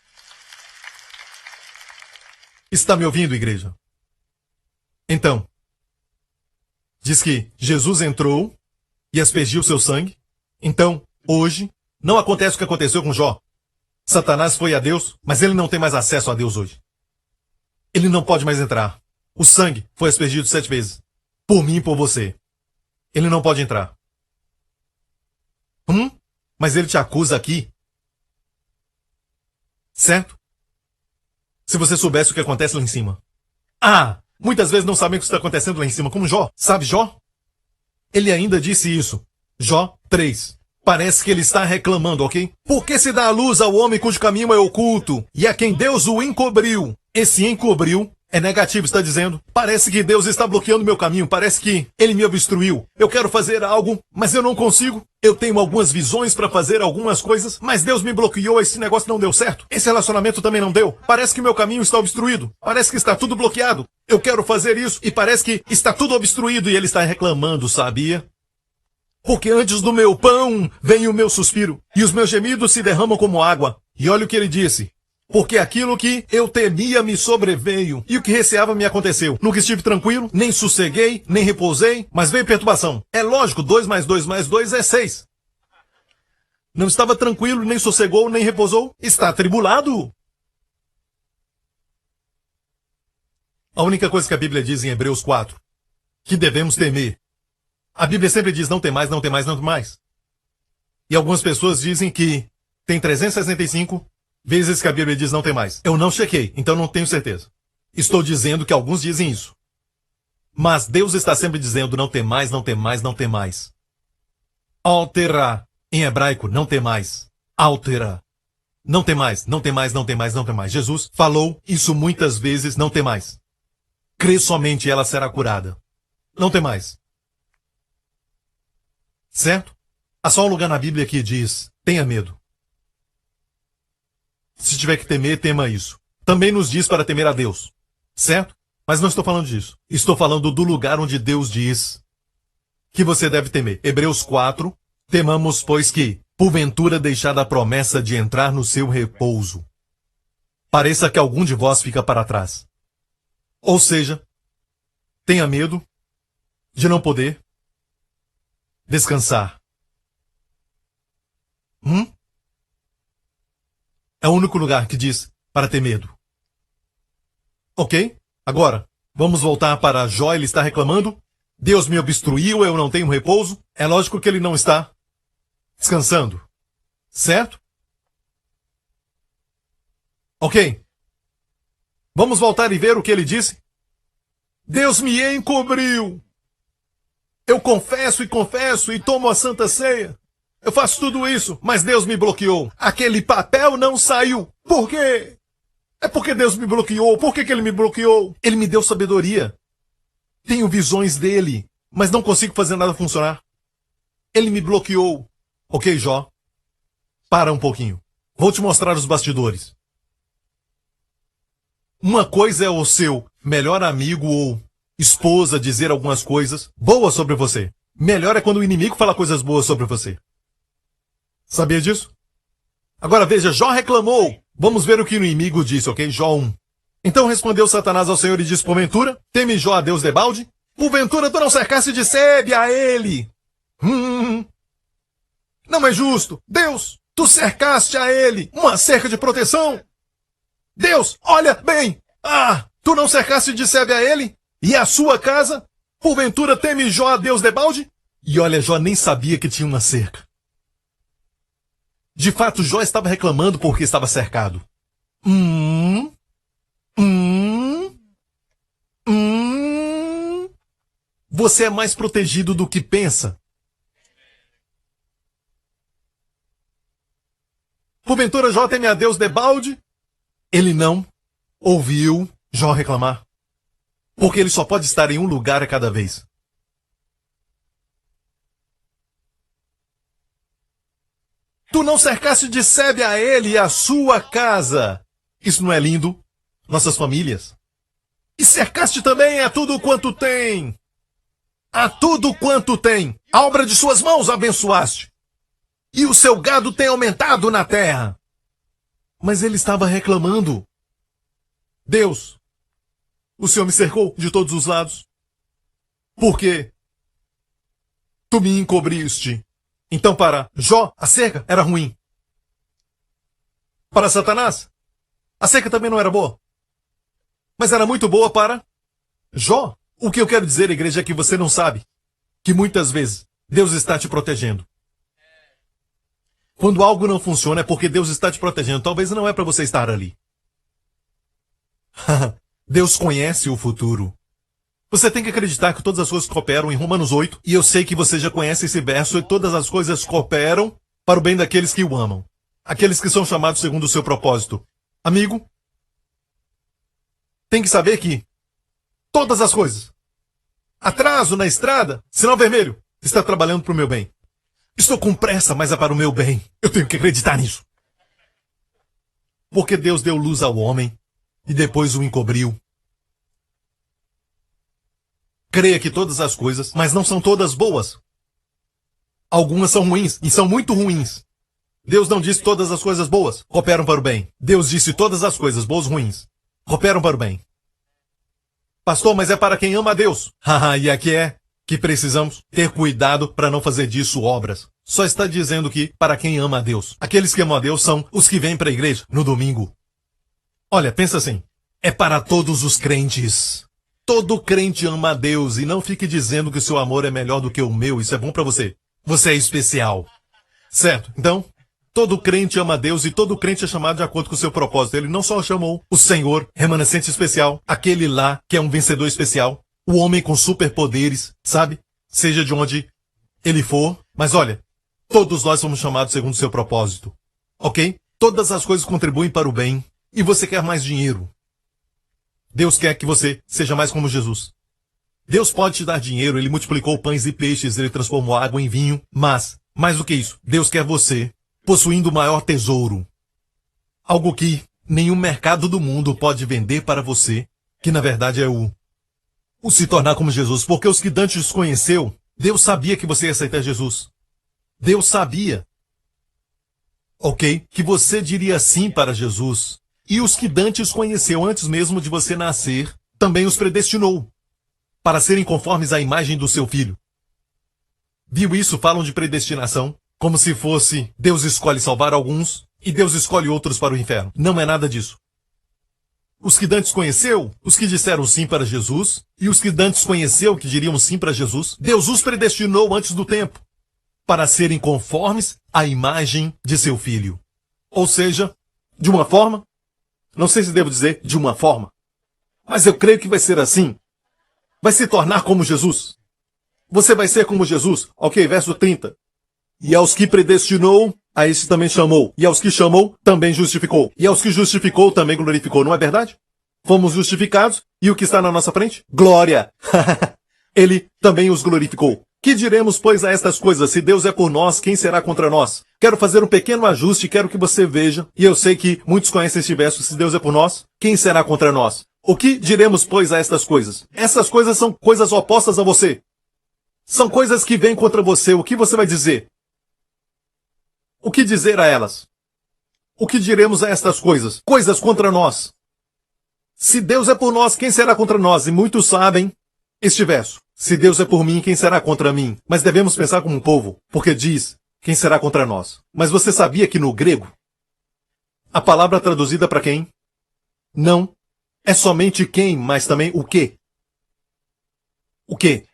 Está me ouvindo, igreja? Então, diz que Jesus entrou e aspergiu seu sangue. Então, hoje, não acontece o que aconteceu com Jó. Satanás foi a Deus, mas ele não tem mais acesso a Deus hoje. Ele não pode mais entrar. O sangue foi aspergido 7 vezes. Por mim e por você. Ele não pode entrar. Mas ele te acusa aqui. Certo? Se você soubesse o que acontece lá em cima. Muitas vezes não sabem o que está acontecendo lá em cima, como Jó. Sabe Jó? Ele ainda disse isso. Jó 3. Parece que ele está reclamando, ok? Por que se dá a luz ao homem cujo caminho é oculto e a quem Deus o encobriu? Esse encobriu é negativo, está dizendo. Parece que Deus está bloqueando meu caminho, parece que ele me obstruiu. Eu quero fazer algo, mas eu não consigo. Eu tenho algumas visões para fazer algumas coisas, mas Deus me bloqueou, esse negócio não deu certo. Esse relacionamento também não deu. Parece que meu caminho está obstruído. Parece que está tudo bloqueado. Eu quero fazer isso e parece que está tudo obstruído e ele está reclamando, sabia? Porque antes do meu pão vem o meu suspiro, e os meus gemidos se derramam como água. E olha o que ele disse. Porque aquilo que eu temia me sobreveio, e o que receava me aconteceu. Nunca estive tranquilo, nem sosseguei, nem repousei, mas veio perturbação. É lógico, 2 mais 2 mais 2 é 6. Não estava tranquilo, nem sossegou, nem repousou. Está atribulado. A única coisa que a Bíblia diz em Hebreus 4, que devemos temer. A Bíblia sempre diz não tem mais, não tem mais, não tem mais. E algumas pessoas dizem que tem 365 vezes que a Bíblia diz não tem mais. Eu não chequei, então não tenho certeza. Estou dizendo que alguns dizem isso. Mas Deus está sempre dizendo não tem mais, não tem mais, não tem mais. Altera. Em hebraico, não tem mais. Altera. Não tem mais, não tem mais, não tem mais, não tem mais. Jesus falou isso muitas vezes, não tem mais. Crê somente e ela será curada. Não tem mais. Certo? Há só um lugar na Bíblia que diz, tenha medo. Se tiver que temer, tema isso. Também nos diz para temer a Deus. Certo? Mas não estou falando disso. Estou falando do lugar onde Deus diz que você deve temer. Hebreus 4. Temamos, pois que, porventura deixada a promessa de entrar no seu repouso, pareça que algum de vós fica para trás. Ou seja, tenha medo de não poder descansar. É o único lugar que diz para ter medo. Ok? Agora, vamos voltar para Jó. Ele está reclamando. Deus me obstruiu, eu não tenho repouso. É lógico que ele não está descansando. Certo? Ok. Vamos voltar e ver o que ele disse. Deus me encobriu. Eu confesso e tomo a Santa Ceia. Eu faço tudo isso, mas Deus me bloqueou. Aquele papel não saiu. Por quê? É porque Deus me bloqueou. Por que ele me bloqueou? Ele me deu sabedoria. Tenho visões dele, mas não consigo fazer nada funcionar. Ele me bloqueou. Ok, Jó? Para um pouquinho. Vou te mostrar os bastidores. Uma coisa é o seu melhor amigo ou esposa dizer algumas coisas boas sobre você. Melhor é quando o inimigo fala coisas boas sobre você. Sabia disso? Agora veja, Jó reclamou. Vamos ver o que o inimigo disse, ok? Jó 1. Então respondeu Satanás ao Senhor e disse, porventura, teme Jó a Deus debalde? Porventura tu não cercaste de sebe a ele? Não é justo. Deus, tu cercaste a ele uma cerca de proteção? Deus, olha bem. Tu não cercaste de sebe a ele? E a sua casa? Porventura teme Jó a Deus debalde? E olha, Jó nem sabia que tinha uma cerca. De fato, Jó estava reclamando porque estava cercado. Você é mais protegido do que pensa. Porventura Jó teme a Deus debalde? Ele não ouviu Jó reclamar. Porque ele só pode estar em um lugar a cada vez. Tu não cercaste de sebe a ele e a sua casa. Isso não é lindo? Nossas famílias. E cercaste também a tudo quanto tem. A tudo quanto tem. A obra de suas mãos abençoaste. E o seu gado tem aumentado na terra. Mas ele estava reclamando. Deus, o Senhor me cercou de todos os lados. Por quê? Tu me encobriste. Então para Jó, a cerca era ruim. Para Satanás, a cerca também não era boa. Mas era muito boa para Jó. O que eu quero dizer, igreja, é que você não sabe que muitas vezes Deus está te protegendo. Quando algo não funciona é porque Deus está te protegendo. Talvez não é para você estar ali. Deus conhece o futuro. Você tem que acreditar que todas as coisas cooperam em Romanos 8. E eu sei que você já conhece esse verso. E todas as coisas cooperam para o bem daqueles que o amam. Aqueles que são chamados segundo o seu propósito. Amigo, tem que saber que todas as coisas, atraso na estrada, sinal vermelho, está trabalhando para o meu bem. Estou com pressa, mas é para o meu bem. Eu tenho que acreditar nisso. Porque Deus deu luz ao homem e depois o encobriu. Creia que todas as coisas, mas não são todas boas. Algumas são ruins, e são muito ruins. Deus não disse todas as coisas boas cooperam para o bem. Deus disse todas as coisas boas ruins cooperam para o bem. Pastor, mas é para quem ama a Deus. Haha, e aqui é que precisamos ter cuidado para não fazer disso obras. Só está dizendo que para quem ama a Deus. Aqueles que amam a Deus são os que vêm para a igreja no domingo. Olha, pensa assim. É para todos os crentes. Todo crente ama a Deus e não fique dizendo que o seu amor é melhor do que o meu. Isso é bom para você. Você é especial. Certo? Então, todo crente ama a Deus e todo crente é chamado de acordo com o seu propósito. Ele não só chamou o Senhor, remanescente especial, aquele lá que é um vencedor especial, o homem com superpoderes, sabe? Seja de onde ele for. Mas olha, todos nós somos chamados segundo o seu propósito. Ok? Todas as coisas contribuem para o bem. E você quer mais dinheiro. Deus quer que você seja mais como Jesus. Deus pode te dar dinheiro, ele multiplicou pães e peixes, ele transformou água em vinho, mas, mais do que isso, Deus quer você possuindo o maior tesouro. Algo que nenhum mercado do mundo pode vender para você, que na verdade é o se tornar como Jesus. Porque os que dantes conheceu, Deus sabia que você ia aceitar Jesus. Deus sabia, ok, que você diria sim para Jesus. E os que dantes conheceu antes mesmo de você nascer, também os predestinou para serem conformes à imagem do seu filho. Viu isso? Falam de predestinação, como se fosse Deus escolhe salvar alguns e Deus escolhe outros para o inferno. Não é nada disso. Os que dantes conheceu, os que disseram sim para Jesus, e os que dantes conheceu que diriam sim para Jesus, Deus os predestinou antes do tempo para serem conformes à imagem de seu filho. Ou seja, de uma forma, não sei se devo dizer de uma forma, mas eu creio que vai ser assim. Vai se tornar como Jesus. Você vai ser como Jesus. Ok, verso 30. E aos que predestinou, a esse também chamou. E aos que chamou, também justificou. E aos que justificou, também glorificou. Não é verdade? Fomos justificados. E o que está na nossa frente? Glória. Ele também os glorificou. Que diremos, pois, a estas coisas? Se Deus é por nós, quem será contra nós? Quero fazer um pequeno ajuste e quero que você veja. E eu sei que muitos conhecem este verso. Se Deus é por nós, quem será contra nós? O que diremos, pois, a estas coisas? Essas coisas são coisas opostas a você. São coisas que vêm contra você. O que você vai dizer? O que dizer a elas? O que diremos a estas coisas? Coisas contra nós. Se Deus é por nós, quem será contra nós? E muitos sabem este verso. Se Deus é por mim, quem será contra mim? Mas devemos pensar como um povo, porque diz, quem será contra nós? Mas você sabia que no grego, a palavra traduzida para quem? Não é somente quem, mas também o quê? O quê?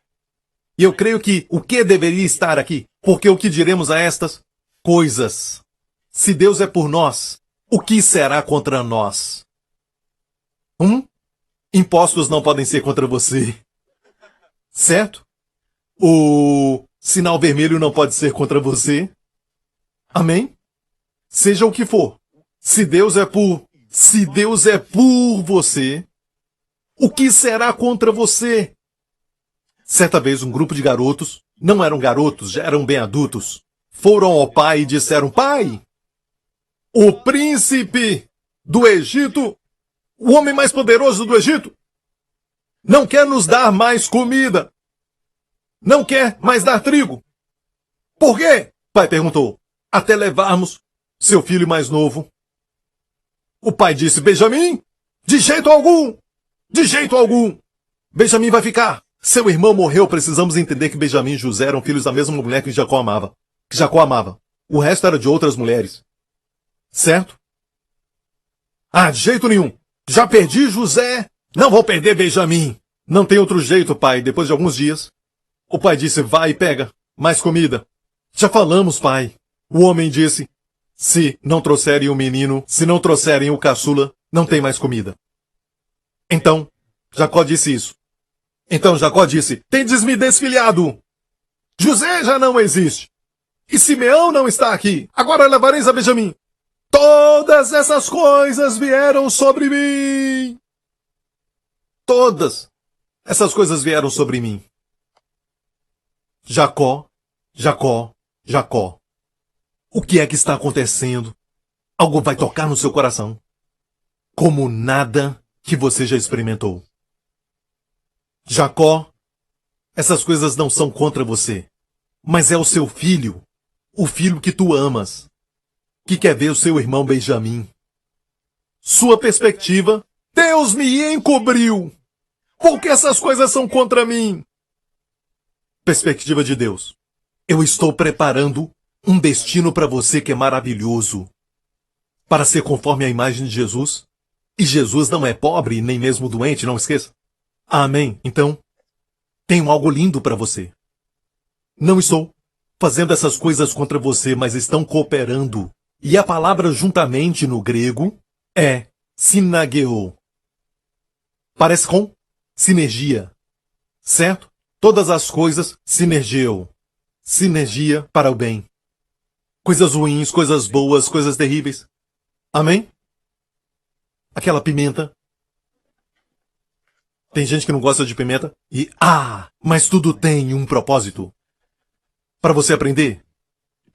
E eu creio que o que deveria estar aqui? Porque o que diremos a estas coisas? Se Deus é por nós, o que será contra nós? Impostos não podem ser contra você. Certo? O sinal vermelho não pode ser contra você. Amém? Seja o que for. Se Deus é por você, o que será contra você? Certa vez um grupo de garotos, não eram garotos, já eram bem adultos, foram ao pai e disseram: Pai, o príncipe do Egito, o homem mais poderoso do Egito, Não quer nos dar mais comida. Não quer mais dar trigo. Por quê? Pai perguntou. Até levarmos seu filho mais novo. O pai disse, Benjamim, de jeito algum. De jeito algum. Benjamim vai ficar. Seu irmão morreu, precisamos entender que Benjamim e José eram filhos da mesma mulher que Jacó amava. O resto era de outras mulheres. Certo? Ah, de jeito nenhum. Já perdi José. Não vou perder Benjamim. Não tem outro jeito, pai. Depois de alguns dias, o pai disse, vai e pega mais comida. Já falamos, pai. O homem disse, se não trouxerem o menino, se não trouxerem o caçula, não tem mais comida. Então, Jacó disse isso. Então Jacó disse, tendes-me desfilhado. José já não existe. E Simeão não está aqui. Agora levareis a Benjamim. Todas essas coisas vieram sobre mim. Todas essas coisas vieram sobre mim. Jacó, Jacó, Jacó. O que é que está acontecendo? Algo vai tocar no seu coração. Como nada que você já experimentou. Jacó, essas coisas não são contra você, mas é o seu filho, o filho que tu amas, que quer ver o seu irmão Benjamim. Sua perspectiva, Deus me encobriu, porque essas coisas são contra mim. Perspectiva de Deus, eu estou preparando um destino para você que é maravilhoso, para ser conforme a imagem de Jesus, e Jesus não é pobre nem mesmo doente, não esqueça. Amém. Então, tenho algo lindo para você. Não estou fazendo essas coisas contra você, mas estão cooperando. E a palavra juntamente no grego é sinageo. Parece com sinergia. Certo? Todas as coisas sinergiam. Sinergia para o bem. Coisas ruins, coisas boas, coisas terríveis. Amém? Aquela pimenta. Tem gente que não gosta de pimenta e, mas tudo tem um propósito. Para você aprender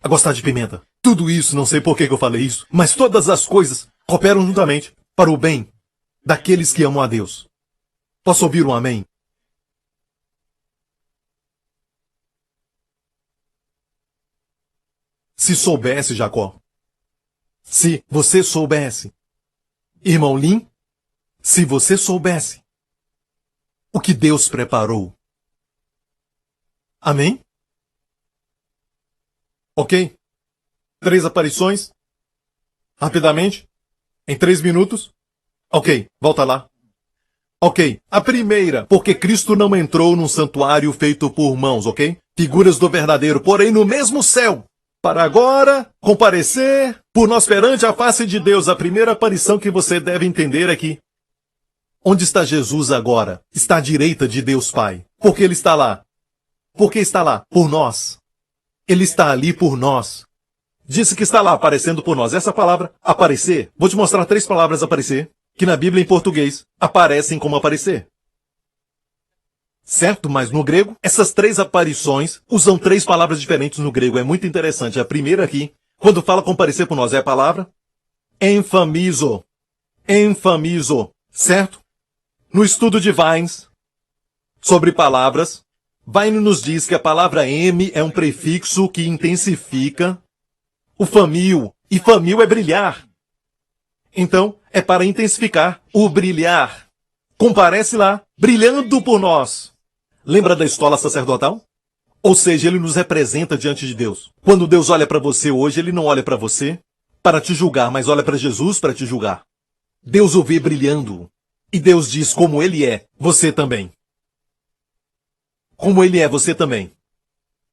a gostar de pimenta. Tudo isso, não sei por que eu falei isso, mas todas as coisas cooperam juntamente para o bem daqueles que amam a Deus. Posso ouvir um amém? Se soubesse, Jacó. Se você soubesse. Irmão Lin, se você soubesse o que Deus preparou. Amém? Ok? 3 aparições. Rapidamente. Em 3 minutos. Ok, volta lá. Ok, a primeira, porque Cristo não entrou num santuário feito por mãos, ok? Figuras do verdadeiro, porém no mesmo céu. Para agora comparecer por nós perante a face de Deus. A primeira aparição que você deve entender aqui. Onde está Jesus agora? Está à direita de Deus Pai. Por que Ele está lá? Por que está lá? Por nós. Ele está ali por nós. Disse que está lá aparecendo por nós. Essa palavra, aparecer, vou te mostrar 3 palavras aparecer, que na Bíblia em português aparecem como aparecer. Certo? Mas no grego, essas 3 aparições usam 3 palavras diferentes no grego. É muito interessante. A primeira aqui, quando fala comparecer por nós, é a palavra enfamizo. Enfamizo. Certo? No estudo de Vines, sobre palavras, Vine nos diz que a palavra M é um prefixo que intensifica o famil, e famil é brilhar. Então, é para intensificar o brilhar. Comparece lá, brilhando por nós. Lembra da escola sacerdotal? Ou seja, ele nos representa diante de Deus. Quando Deus olha para você hoje, ele não olha para você para te julgar, mas olha para Jesus para te julgar. Deus o vê brilhando. E Deus diz, como Ele é, você também. Como Ele é, você também.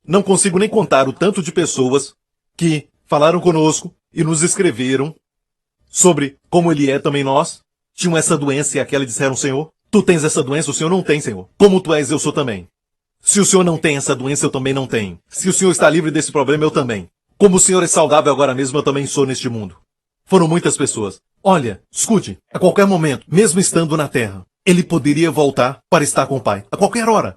Não consigo nem contar o tanto de pessoas que falaram conosco e nos escreveram sobre como Ele é, também nós. Tinham essa doença e aquela disseram, Senhor, tu tens essa doença, o Senhor não tem, Senhor. Como tu és, eu sou também. Se o Senhor não tem essa doença, eu também não tenho. Se o Senhor está livre desse problema, eu também. Como o Senhor é saudável agora mesmo, eu também sou neste mundo. Foram muitas pessoas. Olha, escute, a qualquer momento, mesmo estando na terra, ele poderia voltar para estar com o Pai. A qualquer hora.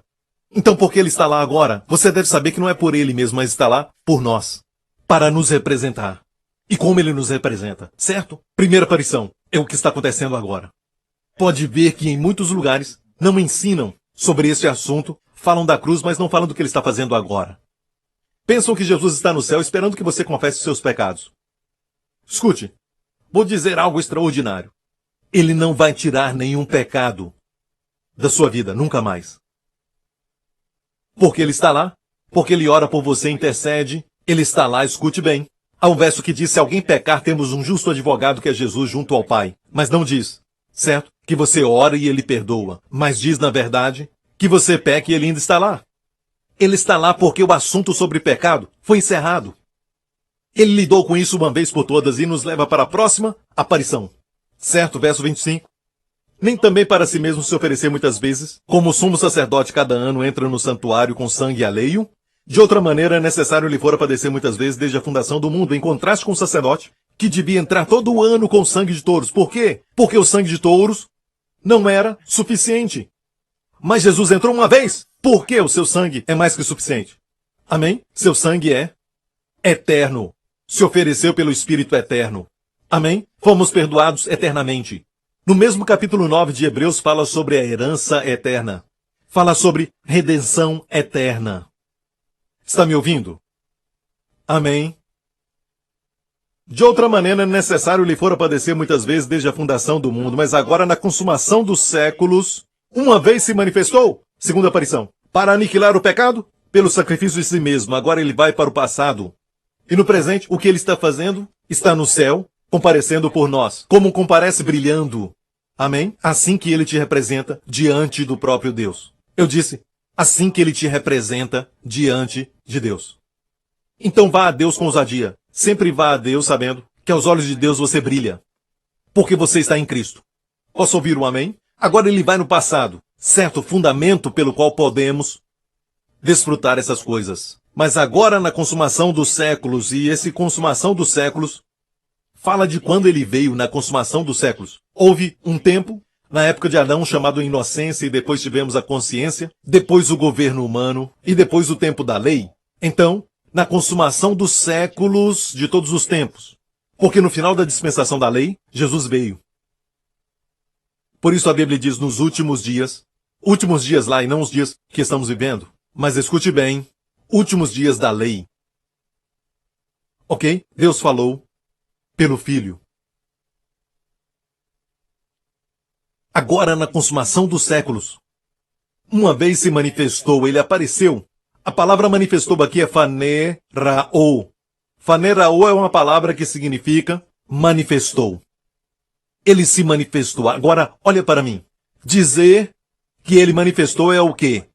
Então, porque ele está lá agora, você deve saber que não é por ele mesmo, mas está lá por nós. Para nos representar. E como ele nos representa, certo? Primeira aparição. É o que está acontecendo agora. Pode ver que em muitos lugares não ensinam sobre este assunto, falam da cruz, mas não falam do que ele está fazendo agora. Pensam que Jesus está no céu esperando que você confesse seus pecados. Escute, vou dizer algo extraordinário. Ele não vai tirar nenhum pecado da sua vida, nunca mais. Porque ele está lá, porque ele ora por você, intercede, ele está lá, escute bem. Há um verso que diz, se alguém pecar, temos um justo advogado que é Jesus junto ao Pai. Mas não diz, certo? Que você ora e ele perdoa. Mas diz, na verdade, que você peca e ele ainda está lá. Ele está lá porque o assunto sobre pecado foi encerrado. Ele lidou com isso uma vez por todas e nos leva para a próxima aparição. Certo? Verso 25. Nem também para si mesmo se oferecer muitas vezes, como o sumo sacerdote cada ano entra no santuário com sangue alheio. De outra maneira, é necessário lhe fora padecer muitas vezes desde a fundação do mundo, em contraste com o sacerdote, que devia entrar todo ano com sangue de touros. Por quê? Porque o sangue de touros não era suficiente. Mas Jesus entrou uma vez, porque o seu sangue é mais que suficiente. Amém? Seu sangue é eterno. Se ofereceu pelo Espírito eterno. Amém? Fomos perdoados eternamente. No mesmo capítulo 9 de Hebreus fala sobre a herança eterna. Fala sobre redenção eterna. Está me ouvindo? Amém? De outra maneira, é necessário lhe fora padecer muitas vezes desde a fundação do mundo, mas agora na consumação dos séculos, uma vez se manifestou, segunda aparição, para aniquilar o pecado pelo sacrifício de si mesmo. Agora ele vai para o passado. E no presente, o que ele está fazendo? Está no céu, comparecendo por nós, como comparece brilhando. Amém? Assim que ele te representa diante do próprio Deus. Eu disse, assim que ele te representa diante de Deus. Então vá a Deus com ousadia. Sempre vá a Deus sabendo que aos olhos de Deus você brilha. Porque você está em Cristo. Posso ouvir um amém? Agora ele vai no passado. Certo fundamento pelo qual podemos desfrutar essas coisas. Mas agora na consumação dos séculos, e esse consumação dos séculos fala de quando ele veio na consumação dos séculos. Houve um tempo, na época de Adão, chamado inocência, e depois tivemos a consciência, depois o governo humano, e depois o tempo da lei. Então, na consumação dos séculos de todos os tempos. Porque no final da dispensação da lei, Jesus veio. Por isso a Bíblia diz nos últimos dias lá e não os dias que estamos vivendo. Mas escute bem, últimos dias da lei. Ok? Deus falou pelo Filho. Agora na consumação dos séculos, uma vez se manifestou, ele apareceu. A palavra manifestou aqui é fanerao. Fanerao é uma palavra que significa manifestou. Ele se manifestou. Agora, olha para mim. Dizer que ele manifestou é o quê?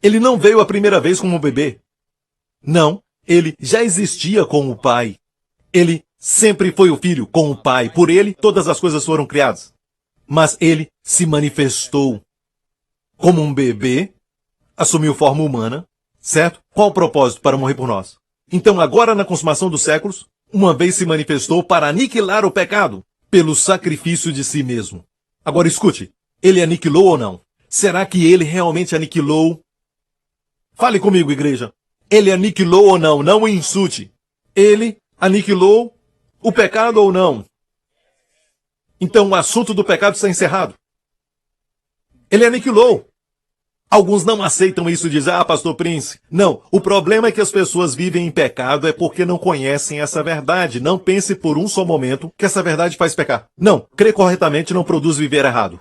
Ele não veio a primeira vez como um bebê. Não, ele já existia com o Pai. Ele sempre foi o Filho com o Pai. Por ele, todas as coisas foram criadas. Mas ele se manifestou como um bebê, assumiu forma humana, certo? Qual o propósito? Para morrer por nós. Então agora na consumação dos séculos, uma vez se manifestou para aniquilar o pecado, pelo sacrifício de si mesmo. Agora escute, ele aniquilou ou não? Será que ele realmente aniquilou? Fale comigo, igreja. Ele aniquilou ou não? Não o insulte. Ele aniquilou o pecado ou não? Então o assunto do pecado está encerrado. Ele aniquilou. Alguns não aceitam isso e dizem, pastor Prince. Não, o problema é que as pessoas vivem em pecado é porque não conhecem essa verdade. Não pense por um só momento que essa verdade faz pecar. Não, crer corretamente não produz viver errado.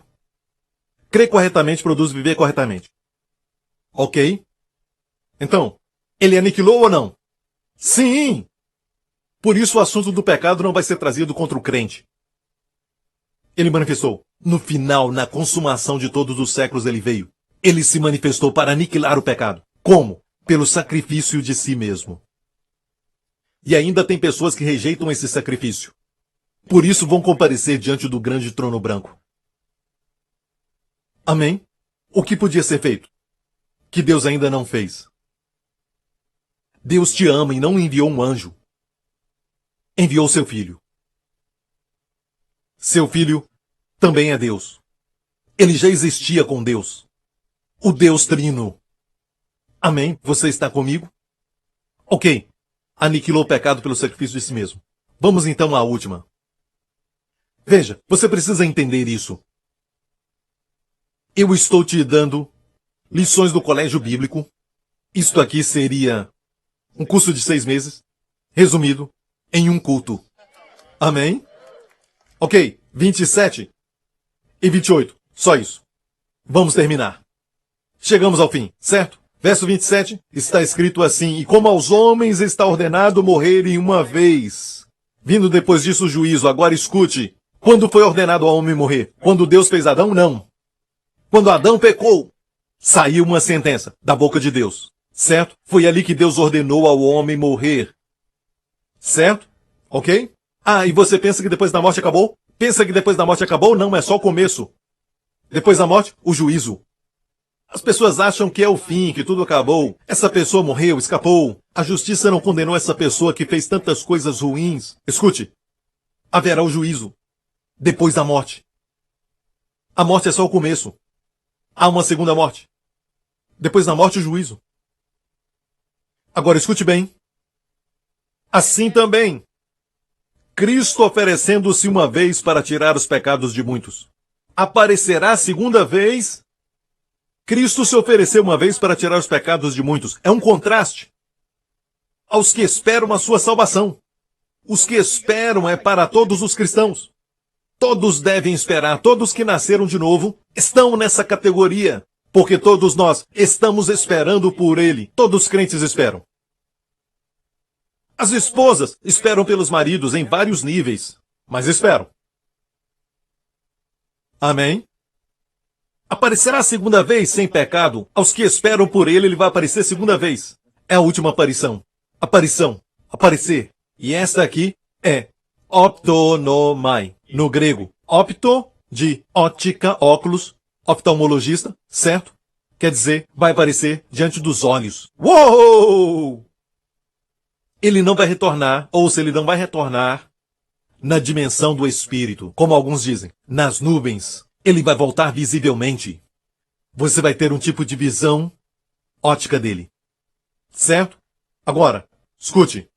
Crer corretamente produz viver corretamente. Ok? Então, ele aniquilou ou não? Sim! Por isso o assunto do pecado não vai ser trazido contra o crente. Ele manifestou. No final, na consumação de todos os séculos, ele veio. Ele se manifestou para aniquilar o pecado. Como? Pelo sacrifício de si mesmo. E ainda tem pessoas que rejeitam esse sacrifício. Por isso vão comparecer diante do grande trono branco. Amém? O que podia ser feito? Que Deus ainda não fez. Deus te ama e não enviou um anjo. Enviou seu filho. Seu filho também é Deus. Ele já existia com Deus. O Deus Trino. Amém? Você está comigo? Ok. Aniquilou o pecado pelo sacrifício de si mesmo. Vamos então à última. Veja, você precisa entender isso. eu estou te dando lições do colégio bíblico. Isto aqui seria um curso de 6 meses, resumido em um culto. Amém? Ok, 27 e 28, só isso. Vamos terminar. Chegamos ao fim, certo? Verso 27 está escrito assim: e como aos homens está ordenado morrerem uma vez, vindo depois disso o juízo. Agora escute, quando foi ordenado ao homem morrer? Quando Deus fez Adão? Não. Quando Adão pecou, saiu uma sentença da boca de Deus, certo? Foi ali que Deus ordenou ao homem morrer, certo? Ok? Ah, e você pensa que depois da morte acabou? Pensa que depois da morte acabou? Não, é só o começo. Depois da morte, o juízo. As pessoas acham que é o fim, que tudo acabou. Essa pessoa morreu, escapou. A justiça não condenou essa pessoa que fez tantas coisas ruins. Escute, haverá o juízo depois da morte. A morte é só o começo. Há uma segunda morte. Depois da morte, o juízo. Agora escute bem. Assim também, Cristo oferecendo-se uma vez para tirar os pecados de muitos. Aparecerá a segunda vez. Cristo se ofereceu uma vez para tirar os pecados de muitos. É um contraste aos que esperam a sua salvação. Os que esperam é para todos os cristãos. Todos devem esperar. Todos que nasceram de novo estão nessa categoria. Porque todos nós estamos esperando por Ele. Todos os crentes esperam. As esposas esperam pelos maridos em vários níveis, mas esperam. Amém? Aparecerá a segunda vez sem pecado. Aos que esperam por ele vai aparecer segunda vez. É a última aparição. Aparição. Aparecer. E esta aqui é optonomai, no grego. Opto, de ótica, óculos, oftalmologista, certo? Quer dizer, vai aparecer diante dos olhos. Uou! Ele não vai retornar, ou se ele não vai retornar, na dimensão do espírito, como alguns dizem, nas nuvens. Ele vai voltar visivelmente. Você vai ter um tipo de visão ótica dele. Certo? Agora, escute.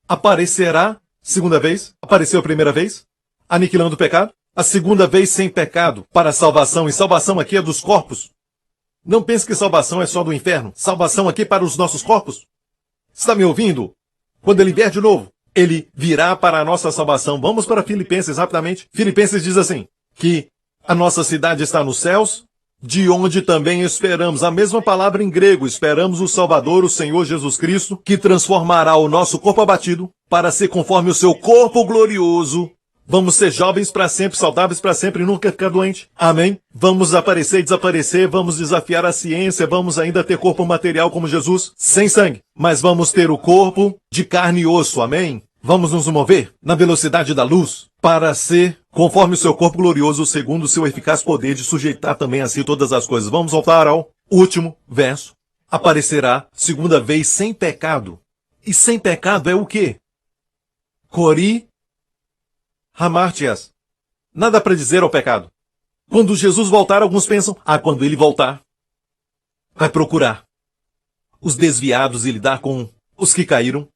Aparecerá segunda vez? Apareceu a primeira vez? Aniquilando o pecado? A segunda vez sem pecado para a salvação. E salvação aqui é dos corpos. Não pense que salvação é só do inferno. Salvação aqui para os nossos corpos. Está me ouvindo? Quando ele vier de novo, ele virá para a nossa salvação. Vamos para Filipenses rapidamente. Filipenses diz assim, que a nossa cidade está nos céus, de onde também esperamos. A mesma palavra em grego, esperamos o Salvador, o Senhor Jesus Cristo, que transformará o nosso corpo abatido para ser conforme o seu corpo glorioso. Vamos ser jovens para sempre, saudáveis para sempre e nunca ficar doente. Amém? Vamos aparecer e desaparecer, vamos desafiar a ciência, vamos ainda ter corpo material como Jesus, sem sangue. Mas vamos ter o corpo de carne e osso. Amém? Vamos nos mover na velocidade da luz para ser conforme o seu corpo glorioso, segundo o seu eficaz poder de sujeitar também a si todas as coisas. Vamos voltar ao último verso. Aparecerá segunda vez sem pecado. E sem pecado é o quê? Cori Hamartias. Nada para dizer ao pecado. Quando Jesus voltar, alguns pensam, quando ele voltar, vai procurar os desviados e lidar com os que caíram.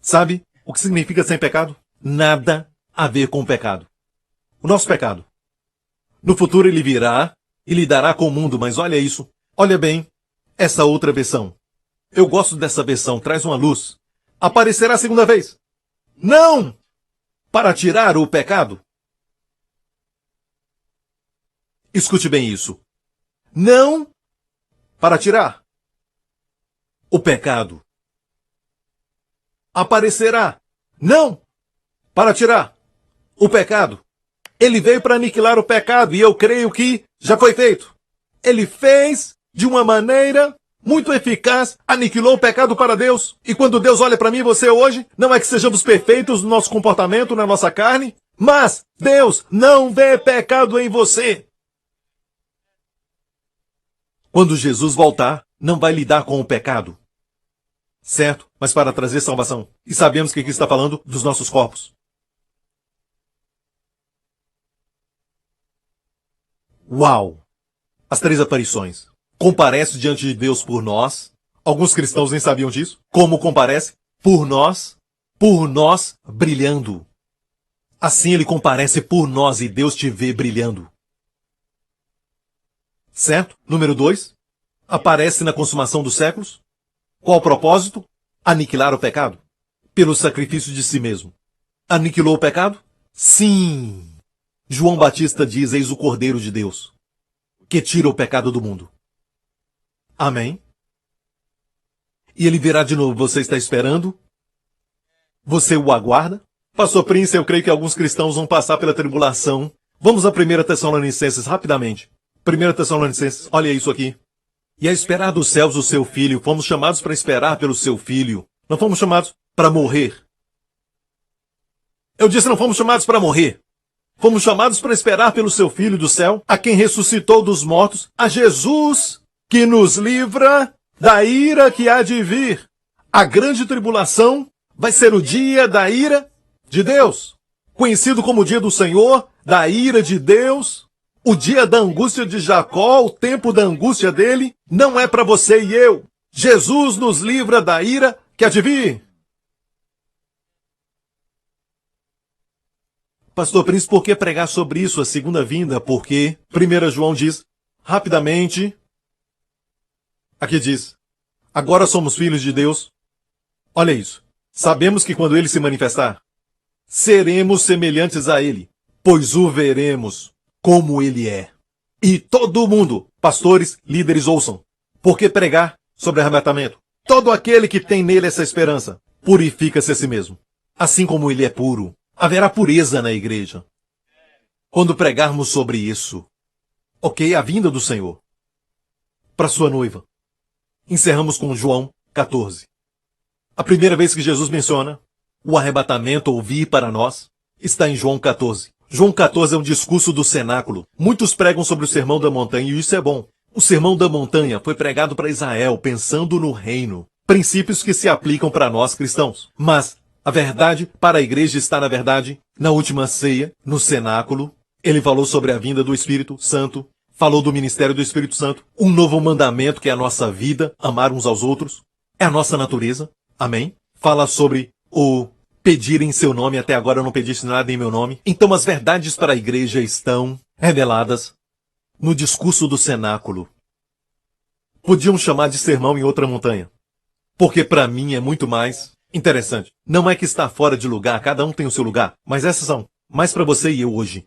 Sabe o que significa sem pecado? Nada a ver com o pecado. O nosso pecado. No futuro ele virá e lidará com o mundo, mas olha isso. Olha bem essa outra versão. Eu gosto dessa versão, traz uma luz. Aparecerá a segunda vez. Não! Para tirar o pecado. Escute bem isso. Não para tirar o pecado. Aparecerá. Não para tirar o pecado. Ele veio para aniquilar o pecado e eu creio que já foi feito. Ele fez de uma maneira muito eficaz, aniquilou o pecado para Deus. E quando Deus olha para mim e você hoje, não é que sejamos perfeitos no nosso comportamento, na nossa carne, mas Deus não vê pecado em você. Quando Jesus voltar, não vai lidar com o pecado. Certo? Mas para trazer salvação. E sabemos que aqui está falando dos nossos corpos. Uau! As 3 aparições. Comparece diante de Deus por nós. Alguns cristãos nem sabiam disso. Como comparece? Por nós brilhando. Assim ele comparece por nós e Deus te vê brilhando. certo? Número 2, aparece na consumação dos séculos. Qual o propósito? Aniquilar o pecado. Pelo sacrifício de si mesmo. Aniquilou o pecado? Sim. João Batista diz, eis o Cordeiro de Deus, que tira o pecado do mundo. Amém? E ele virá de novo. Você está esperando? Você o aguarda? Pastor Prince, eu creio que alguns cristãos vão passar pela tribulação. Vamos a 1 Tessalonicenses, rapidamente. 1 Tessalonicenses, olha isso aqui. E a esperar dos céus o seu Filho. Fomos chamados para esperar pelo seu Filho. Não fomos chamados para morrer. Eu disse, não fomos chamados para morrer. Fomos chamados para esperar pelo seu Filho do céu, a quem ressuscitou dos mortos, a Jesus, que nos livra da ira que há de vir. A grande tribulação vai ser o dia da ira de Deus, conhecido como o dia do Senhor, da ira de Deus, o dia da angústia de Jacó, o tempo da angústia dele, não é para você e eu. Jesus nos livra da ira que há de vir. Pastor Prince, por que pregar sobre isso, a segunda vinda? Porque 1 João diz, rapidamente, aqui diz, agora somos filhos de Deus. Olha isso. Sabemos que quando ele se manifestar, seremos semelhantes a ele, pois o veremos como ele é. E todo mundo, pastores, líderes, ouçam. Por que pregar sobre arrebatamento? Todo aquele que tem nele essa esperança, purifica-se a si mesmo. Assim como ele é puro, haverá pureza na igreja. Quando pregarmos sobre isso, ok, a vinda do Senhor, para sua noiva. Encerramos com João 14. A primeira vez que Jesus menciona o arrebatamento ou vir para nós está em João 14. João 14 é um discurso do cenáculo. Muitos pregam sobre o Sermão da Montanha e isso é bom. O Sermão da Montanha foi pregado para Israel pensando no reino. Princípios que se aplicam para nós cristãos. Mas a verdade para a igreja está, na verdade, na última ceia, no cenáculo. Ele falou sobre a vinda do Espírito Santo. Falou do ministério do Espírito Santo. Um novo mandamento que é a nossa vida, amar uns aos outros. É a nossa natureza. Amém? Fala sobre o pedir em seu nome, até agora eu não pediste nada em meu nome. Então as verdades para a igreja estão reveladas no discurso do cenáculo. Podiam chamar de sermão em outra montanha. Porque para mim é muito mais interessante. Não é que está fora de lugar, cada um tem o seu lugar. Mas essas são mais para você e eu hoje.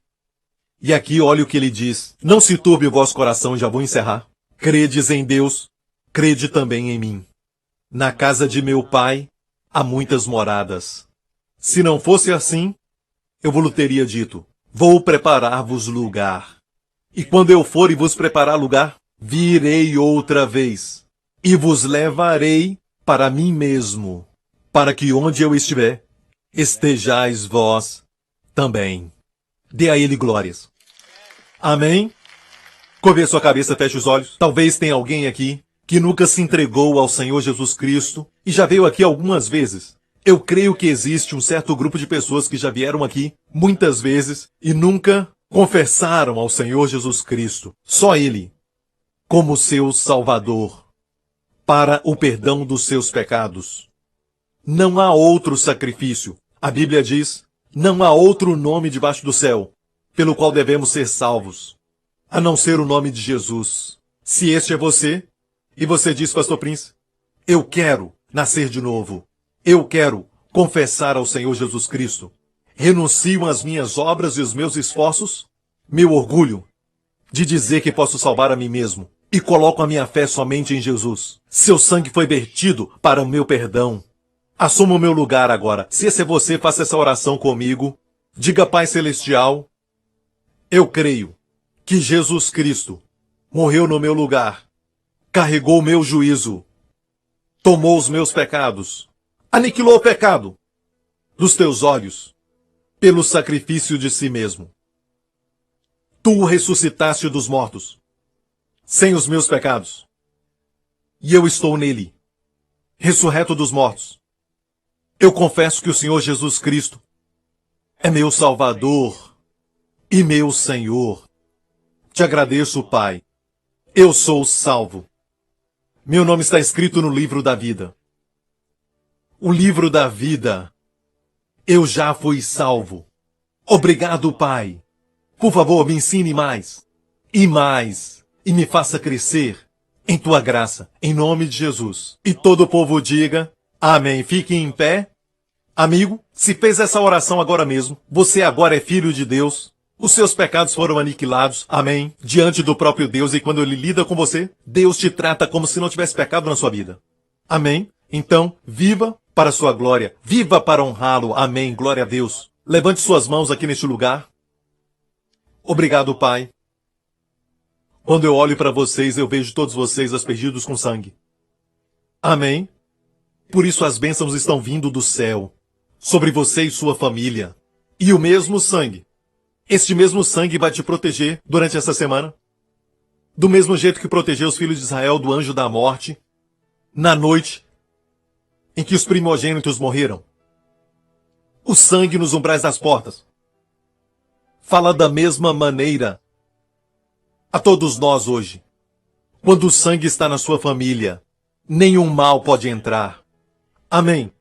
E aqui olha o que ele diz. Não se turbe o vosso coração, já vou encerrar. Credes em Deus, crede também em mim. Na casa de meu pai há muitas moradas. Se não fosse assim, eu vos teria dito, vou preparar-vos lugar. E quando eu for e vos preparar lugar, virei outra vez, e vos levarei para mim mesmo, para que onde eu estiver, estejais vós também. Dê a ele glórias. Amém? Curve a sua cabeça, feche os olhos. Talvez tenha alguém aqui que nunca se entregou ao Senhor Jesus Cristo e já veio aqui algumas vezes. Eu creio que existe um certo grupo de pessoas que já vieram aqui muitas vezes e nunca confessaram ao Senhor Jesus Cristo, só Ele, como seu Salvador, para o perdão dos seus pecados. Não há outro sacrifício. A Bíblia diz, não há outro nome debaixo do céu, pelo qual devemos ser salvos, a não ser o nome de Jesus. Se este é você, e você diz, Pastor Prince, eu quero nascer de novo. Eu quero confessar ao Senhor Jesus Cristo. Renuncio às minhas obras e os meus esforços, meu orgulho de dizer que posso salvar a mim mesmo. E coloco a minha fé somente em Jesus. Seu sangue foi vertido para o meu perdão. Assuma o meu lugar agora. Se esse é você, faça essa oração comigo. Diga, Pai Celestial, eu creio que Jesus Cristo morreu no meu lugar. Carregou o meu juízo, tomou os meus pecados, aniquilou o pecado dos teus olhos, pelo sacrifício de si mesmo. Tu o ressuscitaste dos mortos, sem os meus pecados, e eu estou nele, ressurreto dos mortos. Eu confesso que o Senhor Jesus Cristo é meu Salvador e meu Senhor. Te agradeço, Pai. Eu sou salvo. Meu nome está escrito no livro da vida. O livro da vida. Eu já fui salvo. Obrigado, Pai. Por favor, me ensine mais. E mais. e me faça crescer em tua graça, em nome de Jesus. E todo o povo diga, amém. Fique em pé. Amigo, se fez essa oração agora mesmo, você agora é filho de Deus. Os seus pecados foram aniquilados, amém, diante do próprio Deus, e quando Ele lida com você, Deus te trata como se não tivesse pecado na sua vida. Amém? Então, viva para a sua glória, viva para honrá-lo, amém, glória a Deus. Levante suas mãos aqui neste lugar. Obrigado, Pai. Quando eu olho para vocês, eu vejo todos vocês aspergidos com sangue. Amém? Por isso as bênçãos estão vindo do céu, sobre você e sua família. E o mesmo sangue, este mesmo sangue vai te proteger durante essa semana. Do mesmo jeito que protegeu os filhos de Israel do anjo da morte, na noite em que os primogênitos morreram. O sangue nos umbrais das portas fala da mesma maneira a todos nós hoje. Quando o sangue está na sua família, nenhum mal pode entrar. Amém.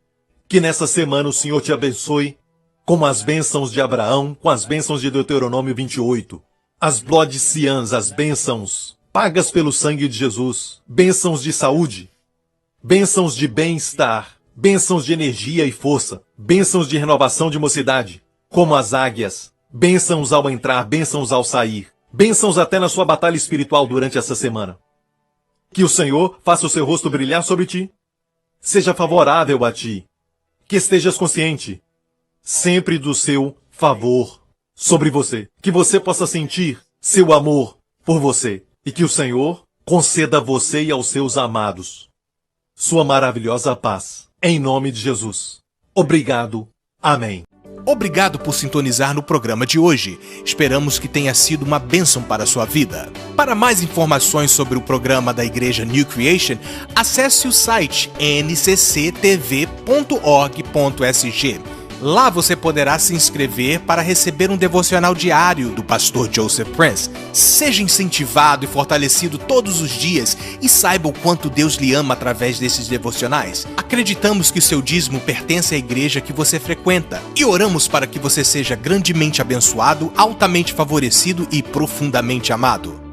Que nessa semana o Senhor te abençoe com as bênçãos de Abraão, com as bênçãos de Deuteronômio 28. As Blood Cians, as bênçãos pagas pelo sangue de Jesus. Bênçãos de saúde. Bênçãos de bem-estar. Bênçãos de energia e força. Bênçãos de renovação de mocidade. Como as águias. Bênçãos ao entrar, bênçãos ao sair. Bênçãos até na sua batalha espiritual durante essa semana. Que o Senhor faça o seu rosto brilhar sobre ti. Seja favorável a ti. Que estejas consciente sempre do seu favor sobre você. Que você possa sentir seu amor por você. E que o Senhor conceda a você e aos seus amados sua maravilhosa paz. Em nome de Jesus. Obrigado. Amém. Obrigado por sintonizar no programa de hoje. Esperamos que tenha sido uma bênção para a sua vida. Para mais informações sobre o programa da Igreja New Creation, acesse o site ncctv.org.sg. Lá você poderá se inscrever para receber um devocional diário do pastor Joseph Prince. Seja incentivado e fortalecido todos os dias e saiba o quanto Deus lhe ama através desses devocionais. Acreditamos que o seu dízimo pertence à igreja que você frequenta e oramos para que você seja grandemente abençoado, altamente favorecido e profundamente amado.